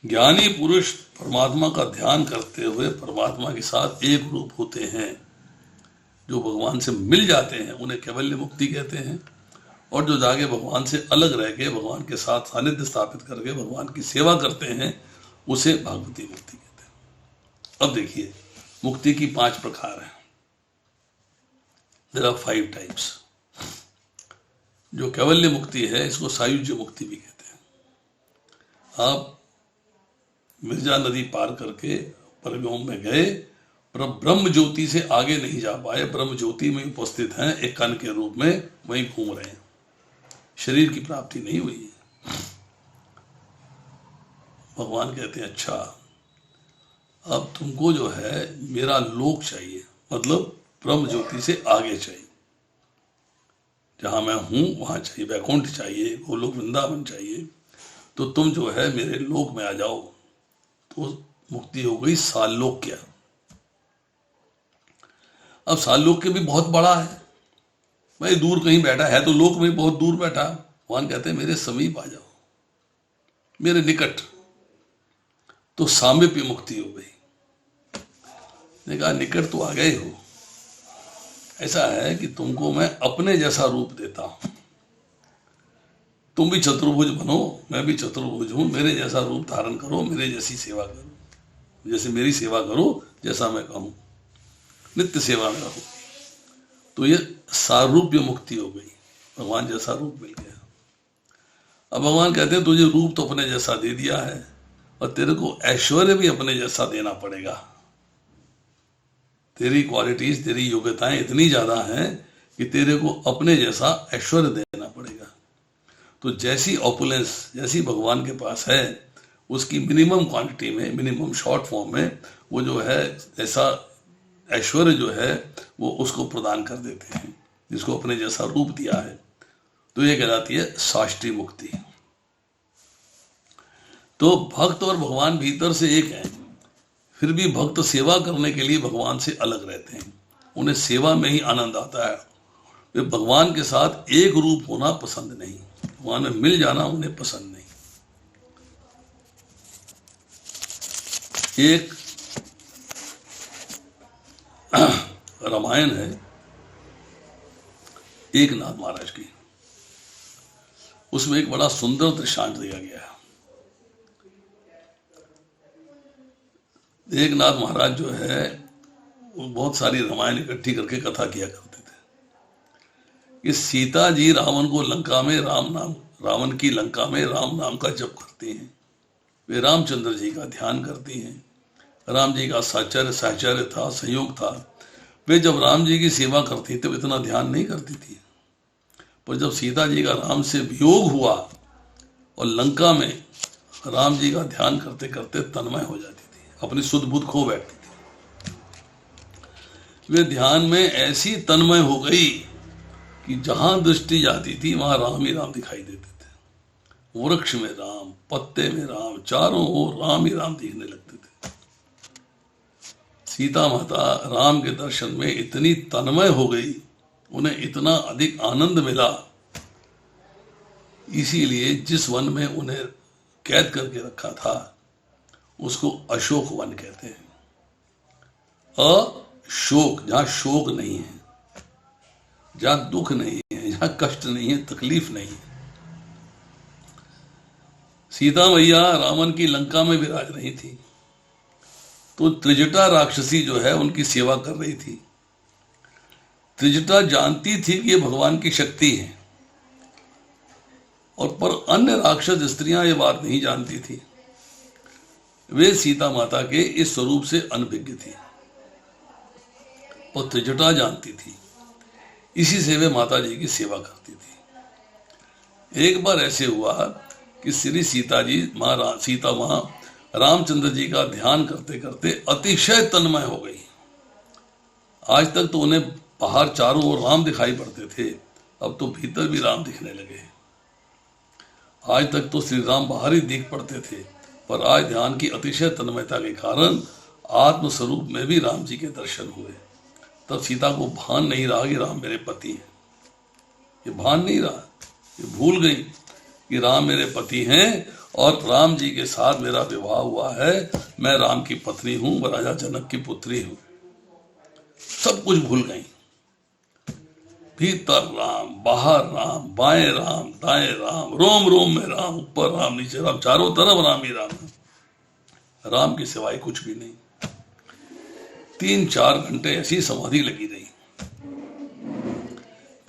A: ज्ञानी पुरुष परमात्मा का ध्यान करते हुए परमात्मा के साथ एक रूप होते हैं, जो भगवान से मिल जाते हैं उन्हें कैवल्य मुक्ति कहते हैं, और जो जाके भगवान से अलग रह के भगवान के साथ सानिध्य स्थापित करके भगवान की सेवा करते हैं उसे भागवती मुक्ति कहते हैं। अब देखिए, मुक्ति की 5 प्रकार हैं। There are 5 types. जो कैवल्य मुक्ति है इसको सायुज्य मुक्ति भी कहते हैं। आप मिर्जा नदी पार करके परव्योम में गए, पर ब्रह्म ज्योति से आगे नहीं जा पाए, ब्रह्म ज्योति में उपस्थित हैं, एक कण के रूप में वहीं घूम रहे हैं, शरीर की प्राप्ति नहीं हुई है। भगवान कहते हैं अच्छा, अब तुमको जो है मेरा लोक चाहिए, मतलब ब्रह्म ज्योति से आगे चाहिए, जहां मैं हूं वहां चाहिए, वैकुंठ चाहिए, गोलोक वृंदावन चाहिए, तो तुम जो है मेरे लोक में आ जाओ। तो मुक्ति हो गई सालोक्य। अब सालोक्य भी बहुत बड़ा है, भाई दूर कहीं बैठा है तो लोक में बहुत दूर बैठा। भगवान कहते हैं मेरे समीप आ जाओ, मेरे निकट, तो सामीप्य मुक्ति हो गई। ने कहा निकट तो आ गए हो, ऐसा है कि तुमको मैं अपने जैसा रूप देता हूं, तुम भी चतुर्भुज बनो, मैं भी चतुर्भुज हूं, मेरे जैसा रूप धारण करो, मेरे जैसी सेवा करो, जैसे मेरी सेवा करो, जैसा मैं कहूं, नित्य सेवा में रहो। तो ये सारूप्य मुक्ति हो गई, भगवान जैसा रूप मिल गया। अब भगवान कहते हैं तुझे रूप तो अपने जैसा दे दिया है, और तेरे को ऐश्वर्य भी अपने जैसा देना पड़ेगा। तेरी क्वालिटीज, तेरी योग्यताएं इतनी ज्यादा हैं कि तेरे को अपने जैसा ऐश्वर्य देना पड़ेगा। तो जैसी ऑपुलेंस, जैसी भगवान के पास है, उसकी मिनिमम क्वांटिटी में, मिनिमम शॉर्ट फॉर्म में वो जो है ऐसा ऐश्वर्य जो है वो उसको प्रदान कर देते हैं, जिसको अपने जैसा रूप दिया है। तो ये कहलाती है साष्टी मुक्ति। तो भक्त और भगवान भीतर से एक हैं, फिर भी भक्त सेवा करने के लिए भगवान से अलग रहते हैं, उन्हें सेवा में ही आनंद आता है। वे भगवान के साथ एक रूप होना पसंद नहीं, भगवान में मिल जाना उन्हें पसंद नहीं। एक रामायण है एकनाथ महाराज की, उसमें एक बड़ा सुंदर दृष्टांत दिया गया है। एकनाथ महाराज जो है वो बहुत सारी रामायण इकट्ठी करके कथा किया करते थे कि सीता जी रावण को लंका में रावण की लंका में राम नाम का जप करती हैं, वे रामचंद्र जी का ध्यान करती हैं, राम जी का साहचर्य था, संयोग था। वे जब राम जी की सेवा करती तो इतना ध्यान नहीं करती थी, पर जब सीता जी का राम से वियोग हुआ और लंका में राम जी का ध्यान करते करते तन्मय हो जाती थी, अपनी सुध बुध खो बैठती थी। वे ध्यान में ऐसी तन्मय हो गई कि जहां दृष्टि जाती थी वहां राम ही राम दिखाई देते थे। वृक्ष में राम, पत्ते में राम, चारों ओर राम ही राम दिखने लगते थे। सीता माता राम के दर्शन में इतनी तन्मय हो गई, उन्हें इतना अधिक आनंद मिला, इसीलिए जिस वन में उन्हें कैद करके रखा था उसको अशोक वन कहते हैं। अशोक, जहां शोक नहीं है, जहां दुख नहीं है, जहां कष्ट नहीं है, तकलीफ नहीं है। सीता मैया रावण की लंका में विराज रही थी, तो त्रिजटा राक्षसी जो है उनकी सेवा कर रही थी। त्रिजटा जानती थी कि ये भगवान की शक्ति है, और पर अन्य राक्षस स्त्रियां ये बात नहीं जानती थी। वे सीता माता के इस स्वरूप से अनभिज्ञ थी, और त्रिजटा जानती थी, इसी से वे माता जी की सेवा करती थी। एक बार ऐसे हुआ कि श्री सीता मां रामचंद्र जी का ध्यान करते करते अतिशय तन्मय हो गई। आज तक तो उन्हें बाहर चारों ओर राम दिखाई पड़ते थे, अब तो भीतर भी राम दिखने लगे। आज तक तो श्री राम बाहर ही दिख पड़ते थे, पर आज ध्यान की अतिशय तन्मयता के कारण आत्मस्वरूप में भी राम जी के दर्शन हुए। तब सीता को भान नहीं रहा कि राम मेरे पति हैं। ये भान नहीं रहा, ये भूल गई कि राम मेरे पति हैं और राम जी के साथ मेरा विवाह हुआ है, मैं राम की पत्नी हूं, राजा जनक की पुत्री हूं। सब कुछ भूल गई। भीतर राम, बाहर राम, बाएं राम, दाएं राम, रोम रोम में राम, ऊपर राम, नीचे राम, चारों तरफ राम ही राम है। राम की सिवाय कुछ भी नहीं। 3-4 घंटे ऐसी समाधि लगी रही।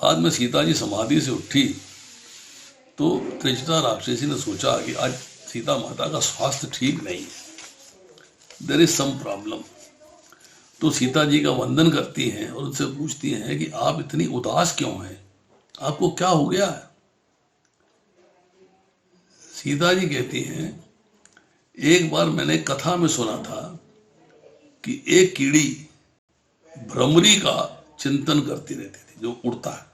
A: बाद में सीता जी समाधि से उठी तो त्रिजटा राक्षसी ने सोचा कि आज सीता माता का स्वास्थ्य ठीक नहीं है, देयर इज सम प्रॉब्लम। तो सीता जी का वंदन करती हैं और उनसे पूछती हैं कि आप इतनी उदास क्यों हैं, आपको क्या हो गया है। सीता जी कहती हैं, एक बार मैंने कथा में सुना था कि एक कीड़ी भ्रमरी का चिंतन करती रहती थी, जो उड़ता है,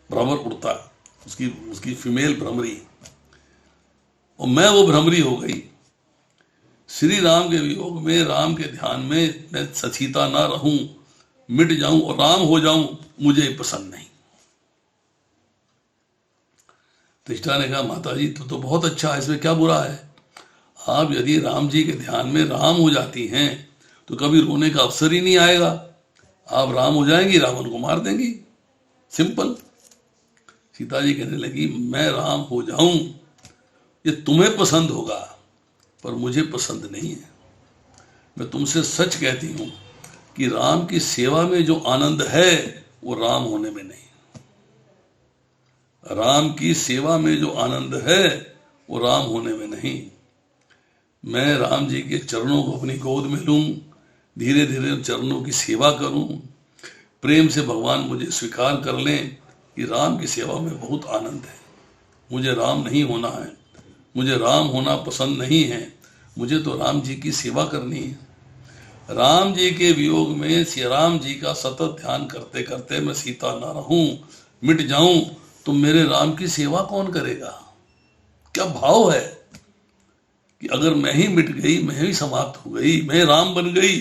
A: भ्रमर उड़ता है, उसकी फीमेल भ्रमरी, और मैं वो भ्रमरी हो गई। श्री राम के वियोग में, राम के ध्यान में मैं सचीता ना रहूं, मिट जाऊं और राम हो जाऊं, मुझे पसंद नहीं। त्रिष्टा ने कहा, माता जी तो बहुत अच्छा है, इसमें क्या बुरा है। आप यदि राम जी के ध्यान में राम हो जाती हैं तो कभी रोने का अवसर ही नहीं आएगा, आप राम हो जाएंगी, रावण को मार देंगी, सिंपल। सीता जी कहने लगी, मैं राम हो जाऊं ये तुम्हें पसंद होगा, पर मुझे पसंद नहीं है। मैं तुमसे सच कहती हूं कि राम की सेवा में जो आनंद है वो राम होने में नहीं। राम की सेवा में जो आनंद है वो राम होने में नहीं। मैं राम जी के चरणों को अपनी गोद में लूं, धीरे धीरे उन चरणों की सेवा करूं, प्रेम से भगवान मुझे स्वीकार कर लें कि राम की सेवा में बहुत आनंद है। मुझे राम नहीं होना है, मुझे राम होना पसंद नहीं है, मुझे तो राम जी की सेवा करनी है। राम जी के वियोग में श्री राम जी का सतत ध्यान करते करते मैं सीता ना रहूं, मिट जाऊं, तो मेरे राम की सेवा कौन करेगा। क्या भाव है कि अगर मैं ही मिट गई, मैं ही समाप्त हो गई, मैं राम बन गई,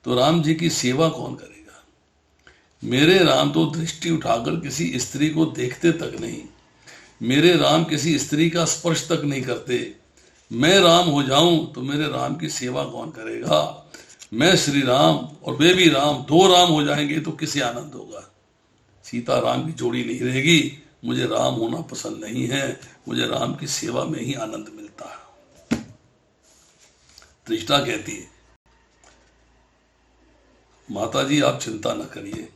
A: तो राम जी की सेवा कौन करेगा। मेरे राम तो दृष्टि उठाकर किसी स्त्री को देखते तक नहीं, मेरे राम किसी स्त्री का स्पर्श तक नहीं करते। मैं राम हो जाऊं तो मेरे राम की सेवा कौन करेगा। मैं श्री राम और वे भी राम, 2 राम हो जाएंगे तो किसे आनंद होगा। सीता राम की जोड़ी नहीं रहेगी। मुझे राम होना पसंद नहीं है, मुझे राम की सेवा में ही आनंद मिलता है। त्रिष्टा कहती है, माता जी आप चिंता न करिए,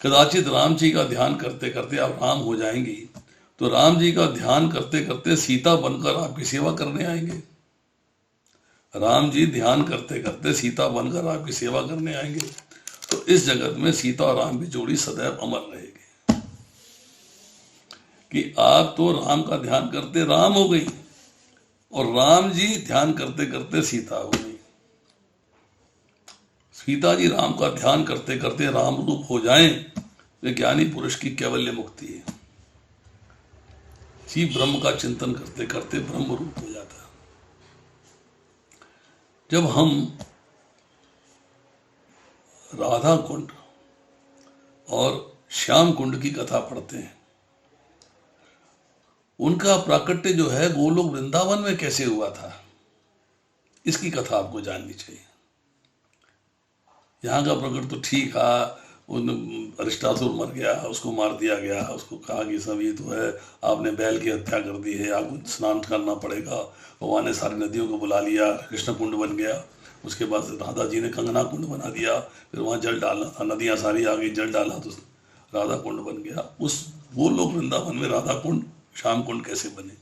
A: कदाचित राम जी का ध्यान करते करते आप राम हो जाएंगी, तो राम जी का ध्यान करते करते सीता बनकर आपकी सेवा करने आएंगे। राम जी ध्यान करते करते सीता बनकर आपकी सेवा करने आएंगे, तो इस जगत में सीता और राम की जोड़ी सदैव अमर रहेगी। कि आप तो राम का ध्यान करते राम हो गई और राम जी ध्यान करते करते सीता हो गई। सीता जी राम का ध्यान करते करते राम रूप हो जाएं, तो ज्ञानी पुरुष की कैवल्य मुक्ति है। शिव ब्रह्म का चिंतन करते करते ब्रह्म रूप हो जाता है। जब हम राधा कुंड और श्याम कुंड की कथा पढ़ते हैं, उनका प्राकट्य जो है गोलोक वृंदावन में कैसे हुआ था, इसकी कथा आपको जाननी चाहिए। यहाँ का प्रकट तो ठीक है, उन अरिष्टासुर मर गया, उसको मार दिया गया, उसको कहा कि सब ये तो है, आपने बैल की हत्या कर दी है, आपको स्नान करना पड़ेगा। भगवान ने सारी नदियों को बुला लिया, कृष्ण कुंड बन गया। उसके बाद राधा जी ने कंगना कुंड बना दिया, फिर वहाँ जल डालना था, नदियाँ सारी आ गई, जल डाला तो राधा कुंड बन गया। उस वो लोग वृंदावन में राधा कुंड श्याम कुंड कैसे बने,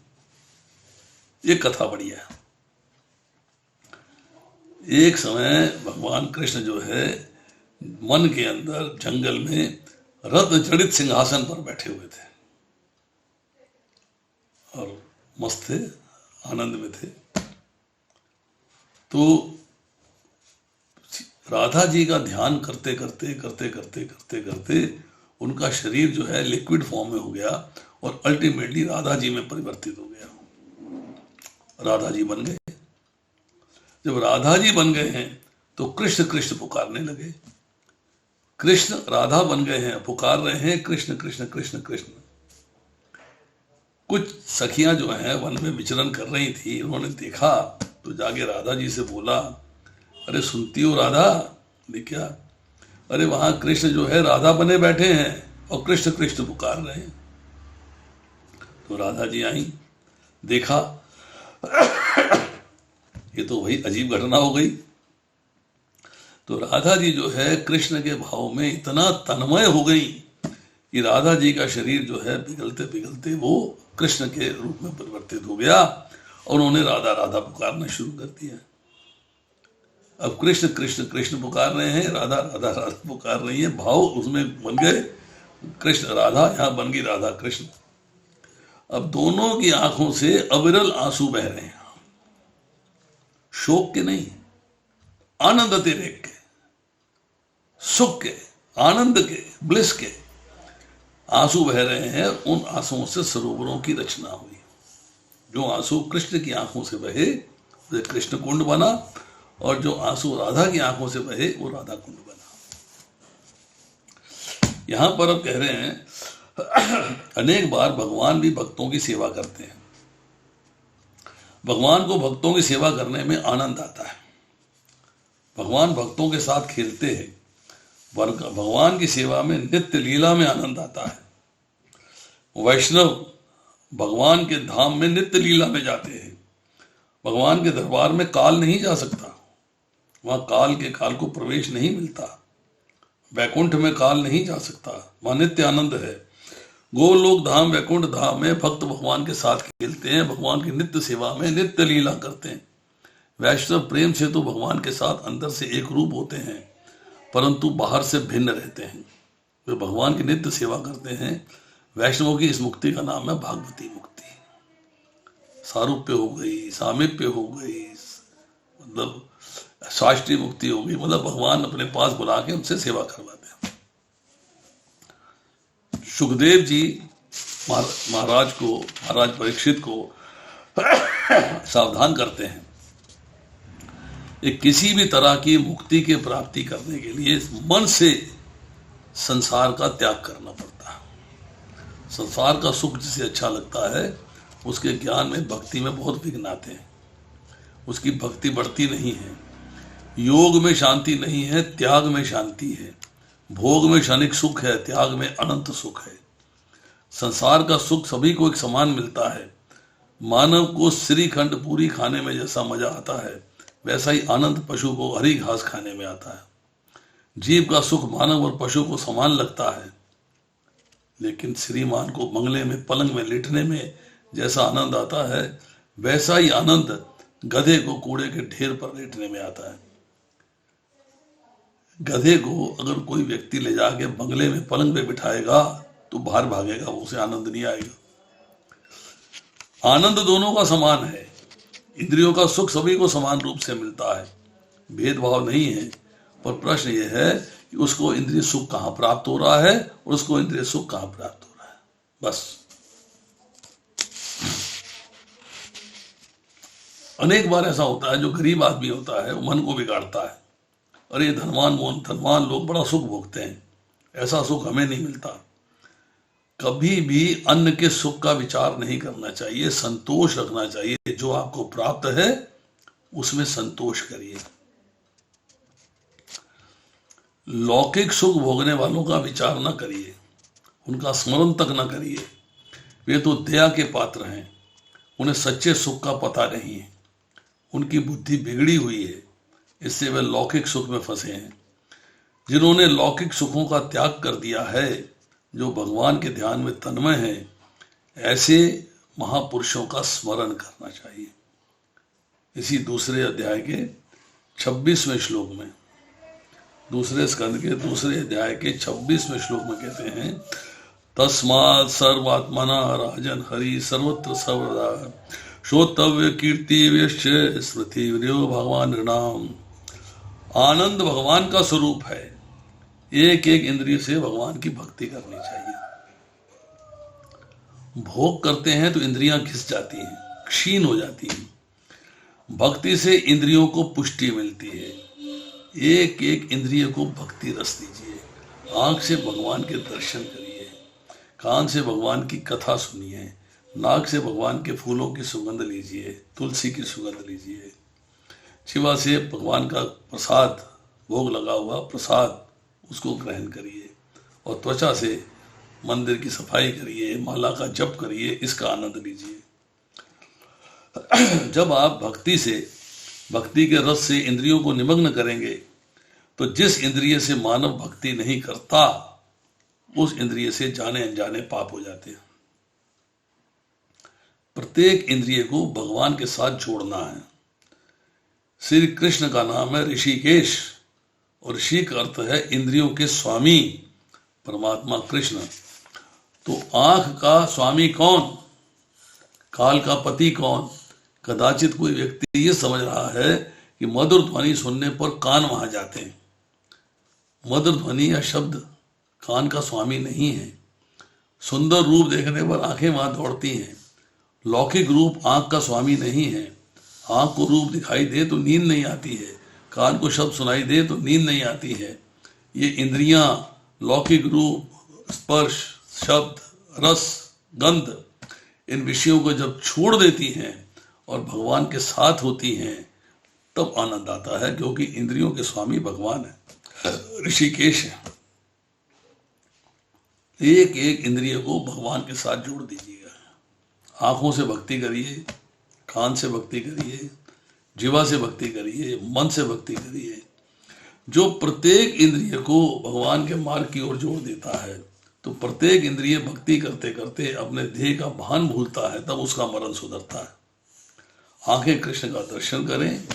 A: ये कथा बढ़िया है। एक समय भगवान कृष्ण जो है वन के अंदर जंगल में रत्न जड़ित सिंहासन पर बैठे हुए थे और मस्त थे, आनंद में थे। तो राधा जी का ध्यान करते करते करते करते करते करते उनका शरीर जो है लिक्विड फॉर्म में हो गया और अल्टीमेटली राधा जी में परिवर्तित हो गया। राधा जी बन गए। जब राधा जी बन गए हैं तो कृष्ण कृष्ण पुकारने लगे। कृष्ण राधा बन गए हैं, पुकार रहे हैं कृष्ण कृष्ण कृष्ण कृष्ण। कुछ सखियां जो हैं वन में विचरण कर रही थी, उन्होंने देखा तो जाके राधा जी से बोला, अरे सुनती हो राधा? क्या? अरे वहां कृष्ण जो है राधा बने बैठे हैं और कृष्ण कृष्ण पुकार रहे हैं। तो राधा जी आई, देखा, ये तो वही अजीब घटना हो गई। तो राधा जी जो है कृष्ण के भाव में इतना तन्मय हो गई कि राधा जी का शरीर जो है पिघलते पिघलते वो कृष्ण के रूप में परिवर्तित हो गया और उन्होंने राधा राधा पुकारना शुरू कर दिया। अब कृष्ण कृष्ण कृष्ण पुकार रहे हैं, राधा राधा राधा पुकार रही है, भाव उसमें बन गए कृष्ण राधा, यहां बन गई राधा कृष्ण। अब दोनों की आंखों से अविरल आंसू बह रहे हैं, शोक के नहीं, आनंद अतिरेक के, सुख के, आनंद के, ब्लिस के आंसू बह रहे हैं। उन आंसुओं से सरोवरों की रचना हुई। जो आंसू कृष्ण की आंखों से बहे वो कृष्ण कुंड बना, और जो आंसू राधा की आंखों से बहे वो राधा कुंड बना। यहां पर अब कह रहे हैं अनेक बार भगवान भी भक्तों की सेवा करते हैं। भगवान को भक्तों की सेवा करने में आनंद आता है। भगवान भक्तों के साथ खेलते हैं। भगवान की सेवा में नित्य लीला में आनंद आता है। वैष्णव भगवान के धाम में नित्य लीला में जाते हैं। भगवान के दरबार में काल नहीं जा सकता, वहां काल को प्रवेश नहीं मिलता। वैकुंठ में काल नहीं जा सकता, वहां नित्य आनंद है। गोलोक धाम, वैकुंठ धाम में भक्त भगवान के साथ खेलते हैं, भगवान की नित्य सेवा में नित्य लीला करते हैं। वैष्णव प्रेम से तो भगवान के साथ अंदर से एक रूप होते हैं, परंतु बाहर से भिन्न रहते हैं। वे भगवान की नित्य सेवा करते हैं। वैष्णवों की इस मुक्ति का नाम है भागवती मुक्ति। सारूप्य हो गई, सामीप्य हो गई, मतलब शास्त्रीय मुक्ति हो गई, मतलब भगवान अपने पास बुला के उनसे सेवा करवाते हैं। सुखदेव जी महाराज परीक्षित को सावधान करते हैं, किसी भी तरह की मुक्ति की प्राप्ति करने के लिए मन से संसार का त्याग करना पड़ता है। संसार का सुख जिसे अच्छा लगता है उसके ज्ञान में, भक्ति में बहुत विघ्न आते हैं। उसकी भक्ति बढ़ती नहीं है। योग में शांति नहीं है, त्याग में शांति है। भोग में क्षणिक सुख है, त्याग में अनंत सुख है। संसार का सुख सभी को एक समान मिलता है। मानव को श्रीखंड पूरी खाने में जैसा मजा आता है, वैसा ही आनंद पशु को हरी घास खाने में आता है। जीव का सुख मानव और पशु को समान लगता है, लेकिन श्रीमान को बंगले में पलंग में लेटने में जैसा आनंद आता है, वैसा ही आनंद गधे को कूड़े के ढेर पर लेटने में आता है। गधे को अगर कोई व्यक्ति ले जाके बंगले में पलंग पे बिठाएगा तो बाहर भागेगा, उसे आनंद नहीं आएगा। आनंद दोनों का समान है। इंद्रियों का सुख सभी को समान रूप से मिलता है, भेदभाव नहीं है। पर प्रश्न यह है कि उसको इंद्रिय सुख कहां प्राप्त हो रहा है और उसको इंद्रिय सुख कहां प्राप्त हो रहा है, बस। अनेक बार ऐसा होता है, जो गरीब आदमी होता है वो मन को बिगाड़ता है। अरे धनवान लोग बड़ा सुख भोगते हैं, ऐसा सुख हमें नहीं मिलता। कभी भी अन्न के सुख का विचार नहीं करना चाहिए, संतोष रखना चाहिए। जो आपको प्राप्त है उसमें संतोष करिए। लौकिक सुख भोगने वालों का विचार न करिए, उनका स्मरण तक न करिए। वे तो दया के पात्र हैं, उन्हें सच्चे सुख का पता नहीं है। उनकी बुद्धि बिगड़ी हुई है, इससे वे लौकिक सुख में फंसे हैं। जिन्होंने लौकिक सुखों का त्याग कर दिया है, जो भगवान के ध्यान में तन्मय हैं, ऐसे महापुरुषों का स्मरण करना चाहिए। इसी दूसरे अध्याय के 26वें श्लोक में, दूसरे स्कंद के दूसरे अध्याय के 26वें श्लोक में कहते हैं, तस्मात् सर्वात्मना राजन हरि सर्वत्र सर्वदा श्रोतव्य कीर्ति वेश्य स्मृति वियो भगवान नाम। आनंद भगवान का स्वरूप है। एक एक इंद्रिय से भगवान की भक्ति करनी चाहिए। भोग करते हैं तो इंद्रियां घिस जाती हैं, क्षीण हो जाती हैं। भक्ति से इंद्रियों को पुष्टि मिलती है। एक एक इंद्रिय को भक्ति रस दीजिए। आंख से भगवान के दर्शन करिए, कान से भगवान की कथा सुनिए, नाक से भगवान के फूलों की सुगंध लीजिए, तुलसी की सुगंध लीजिए, शिवा से भगवान का प्रसाद, भोग लगा हुआ प्रसाद, उसको ग्रहण करिए, और त्वचा से मंदिर की सफाई करिए, माला का जप करिए, इसका आनंद लीजिए। जब आप भक्ति के रस से इंद्रियों को निमग्न करेंगे तो जिस इंद्रिय से मानव भक्ति नहीं करता उस इंद्रिय से जाने अनजाने पाप हो जाते हैं। प्रत्येक इंद्रिय को भगवान के साथ जोड़ना है। श्री कृष्ण का नाम है ऋषिकेश, और ऋषि का अर्थ है इंद्रियों के स्वामी, परमात्मा कृष्ण। तो आंख का स्वामी कौन, काल का पति कौन? कदाचित कोई व्यक्ति ये समझ रहा है कि मधुर ध्वनि सुनने पर कान वहां जाते हैं। मधुर ध्वनि या शब्द कान का स्वामी नहीं है। सुंदर रूप देखने पर आंखें वहां दौड़ती हैं। लौकिक रूप आंख का स्वामी नहीं है। आंख को रूप दिखाई दे तो नींद नहीं आती है, कान को शब्द सुनाई दे तो नींद नहीं आती है। ये इंद्रियां लौकिक रूप, स्पर्श, शब्द, रस, गंध, इन विषयों को जब छोड़ देती हैं और भगवान के साथ होती हैं तब आनंद आता है, क्योंकि इंद्रियों के स्वामी भगवान है, ऋषिकेश है। एक एक इंद्रिय को भगवान के साथ जोड़ दीजिएगा। आंखों से भक्ति करिए, कान से भक्ति करिए, जीवा से भक्ति करिए, मन से भक्ति करिए। जो प्रत्येक इंद्रिय को भगवान के मार्ग की ओर जोड़ देता है, तो प्रत्येक इंद्रिय भक्ति करते करते अपने देह का भान भूलता है, तब उसका मरण सुधरता है। आंखें कृष्ण का दर्शन करें,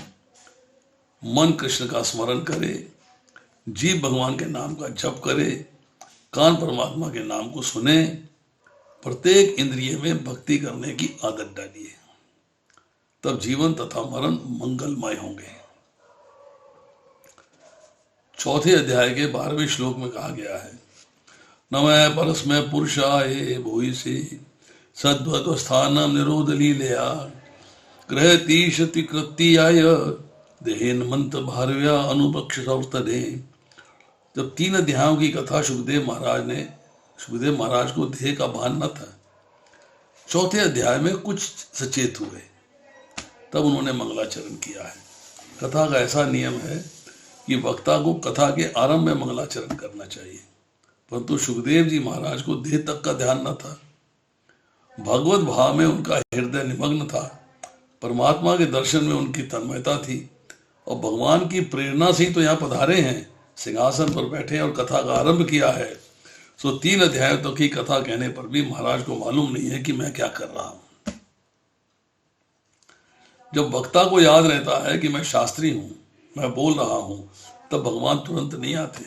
A: मन कृष्ण का स्मरण करे, जीव भगवान के नाम का जप करे, कान परमात्मा के नाम को सुने, प्रत्येक इंद्रिय में भक्ति करने की आदत डालिए, तब जीवन तथा मरण मंगलमय होंगे। चौथे अध्याय के 12वें श्लोक में कहा गया है, नमः परस्मै पुरुषाय भूयसे सद्वत्वस्थानं निरोध लीलया ग्रहतीशति कृत्याय देहेन मंत्र भारव्या अनुपक्षसौर्तदे। जब 3 अध्यायों की कथा सुखदेव महाराज को देह का भान न था, चौथे अध्याय में कुछ सचेत हुए, तब उन्होंने मंगलाचरण किया है। कथा का ऐसा नियम है कि वक्ता को कथा के आरंभ में मंगलाचरण करना चाहिए, परंतु सुखदेव जी महाराज को देह तक का ध्यान न था। भगवत भाव में उनका हृदय निमग्न था, परमात्मा के दर्शन में उनकी तन्मयता थी, और भगवान की प्रेरणा से ही तो यहाँ पधारे हैं, सिंहासन पर बैठे और कथा का आरंभ किया है। सो 3 अध्याय तक की कथा कहने पर भी महाराज को मालूम नहीं है कि मैं क्या कर रहा हूं। जब वक्ता को याद रहता है कि मैं शास्त्री हूं, मैं बोल रहा हूं, तब भगवान तुरंत नहीं आते।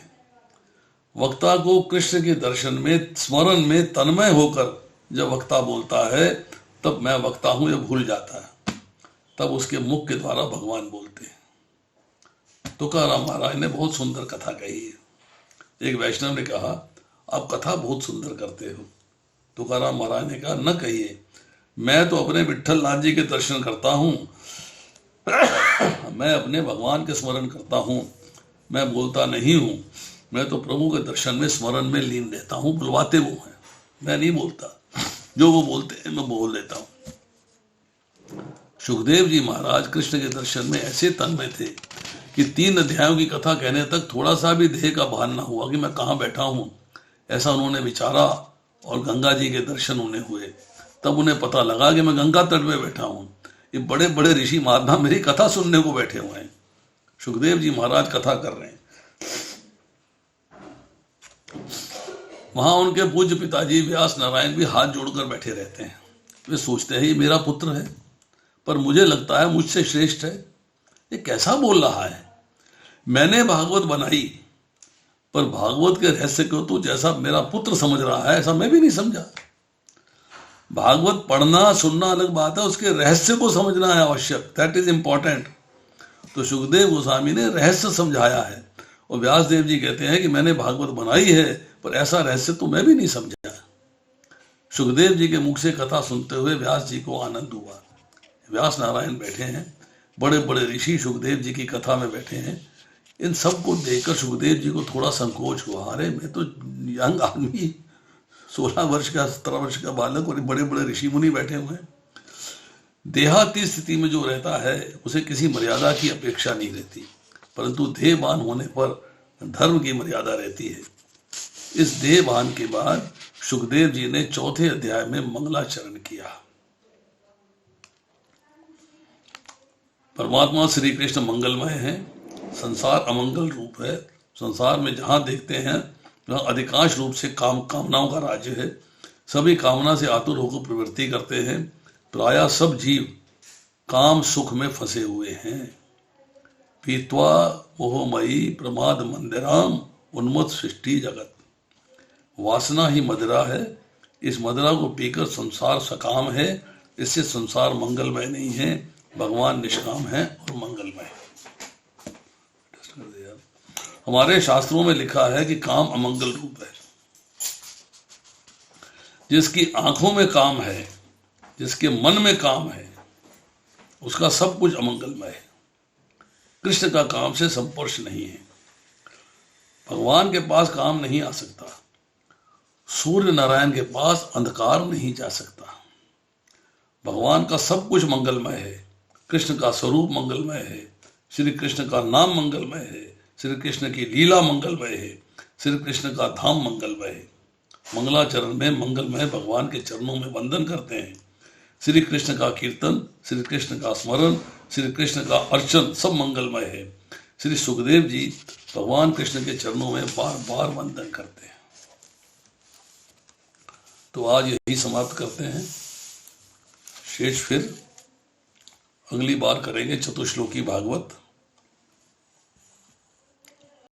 A: वक्ता को कृष्ण के दर्शन में, स्मरण में तन्मय होकर जब वक्ता बोलता है, तब मैं वक्ता हूं ये भूल जाता है, तब उसके मुख के द्वारा भगवान बोलते हैं। तुकाराम महाराज ने बहुत सुंदर कथा कही है। एक वैष्णव ने कहा, आप कथा बहुत सुंदर करते हो। तुकाराम महाराज ने कहा, न कहिए, मैं तो अपने विट्ठल नाथ जी के दर्शन करता हूं, मैं अपने भगवान के स्मरण करता हूं, मैं बोलता नहीं हूं। मैं तो प्रभु के दर्शन में, स्मरण में लीन रहता हूं। बुलवाते वो हैं, मैं नहीं बोलता, जो वो बोलते हैं मैं बोल देता हूं। सुखदेव जी महाराज कृष्ण के दर्शन में ऐसे तन्मय थे कि 3 अध्यायों की कथा कहने तक थोड़ा सा भी देह का भान ना हुआ कि मैं कहाँ बैठा हूं। ऐसा उन्होंने विचारा, और गंगा जी के दर्शन उन्हें हुए, तब उन्हें पता लगा कि मैं गंगा तट में बैठा हूं। ये बड़े बड़े ऋषि महात्मा मेरी कथा सुनने को बैठे हुए हैं। सुखदेव जी महाराज कथा कर रहे हैं, वहां उनके पूज्य पिताजी व्यास नारायण भी हाथ जोड़कर बैठे रहते हैं। वे सोचते हैं ये मेरा पुत्र है, पर मुझे लगता है मुझसे श्रेष्ठ है। ये कैसा बोल रहा है? मैंने भागवत बनाई, पर भागवत के रहस्य को तो जैसा मेरा पुत्र समझ रहा है, ऐसा मैं भी नहीं समझा। भागवत पढ़ना सुनना अलग बात है, उसके रहस्य को समझना है आवश्यक, दैट इज इंपॉर्टेंट। तो सुखदेव गोस्वामी ने रहस्य समझाया है, और व्यास देव जी कहते हैं कि मैंने भागवत बनाई है, पर ऐसा रहस्य तो मैं भी नहीं समझा। सुखदेव जी के मुख से कथा सुनते हुए व्यास जी को आनंद हुआ। व्यास नारायण बैठे हैं, बड़े बड़े ऋषि सुखदेव जी की कथा में बैठे हैं। इन सब को देखकर सुखदेव जी को थोड़ा संकोच हुआ, अरे मैं तो यंग आदमी, 16 वर्ष का 17 वर्ष का बालक, और बड़े बड़े ऋषि मुनि बैठे हुए हैं। देहाती स्थिति में जो रहता है उसे किसी मर्यादा की अपेक्षा नहीं रहती, परंतु देहवान होने पर धर्म की मर्यादा रहती है। इस देहवान के बाद सुखदेव जी ने 4थे अध्याय में मंगलाचरण किया। परमात्मा श्री कृष्ण मंगलमय है, संसार अमंगल रूप है। संसार में जहां देखते हैं वहां अधिकांश रूप से कामनाओं का राज्य है। सभी कामना से आतुर होकर प्रवृत्ति करते हैं। प्रायः सब जीव काम सुख में फंसे हुए हैं। पीत्वा मोहमयी प्रमाद मंदिराम उन्मत्त सृष्टि जगत। वासना ही मदिरा है, इस मदिरा को पीकर संसार सकाम है। इससे संसार मंगलमय नहीं है, भगवान निष्काम है और मंगलमय। हमारे शास्त्रों में लिखा है कि काम अमंगल रूप है। जिसकी आंखों में काम है, जिसके मन में काम है, उसका सब कुछ अमंगलमय है। कृष्ण का काम से संपर्श नहीं है। भगवान के पास काम नहीं आ सकता। सूर्य नारायण के पास अंधकार नहीं जा सकता। भगवान का सब कुछ मंगलमय है। कृष्ण का स्वरूप मंगलमय है, श्री कृष्ण का नाम मंगलमय है, श्री कृष्ण की लीला मंगलमय है, श्री कृष्ण का धाम मंगलमय है। मंगलाचरण में मंगलमय भगवान के चरणों में वंदन करते हैं। श्री कृष्ण का कीर्तन, श्री कृष्ण का स्मरण, श्री कृष्ण का अर्चन सब मंगलमय है। श्री सुखदेव जी भगवान कृष्ण के चरणों में बार बार वंदन करते हैं। तो आज यही समाप्त करते हैं। शेष फिर अगली बार करेंगे चतुश्लोकी भागवत।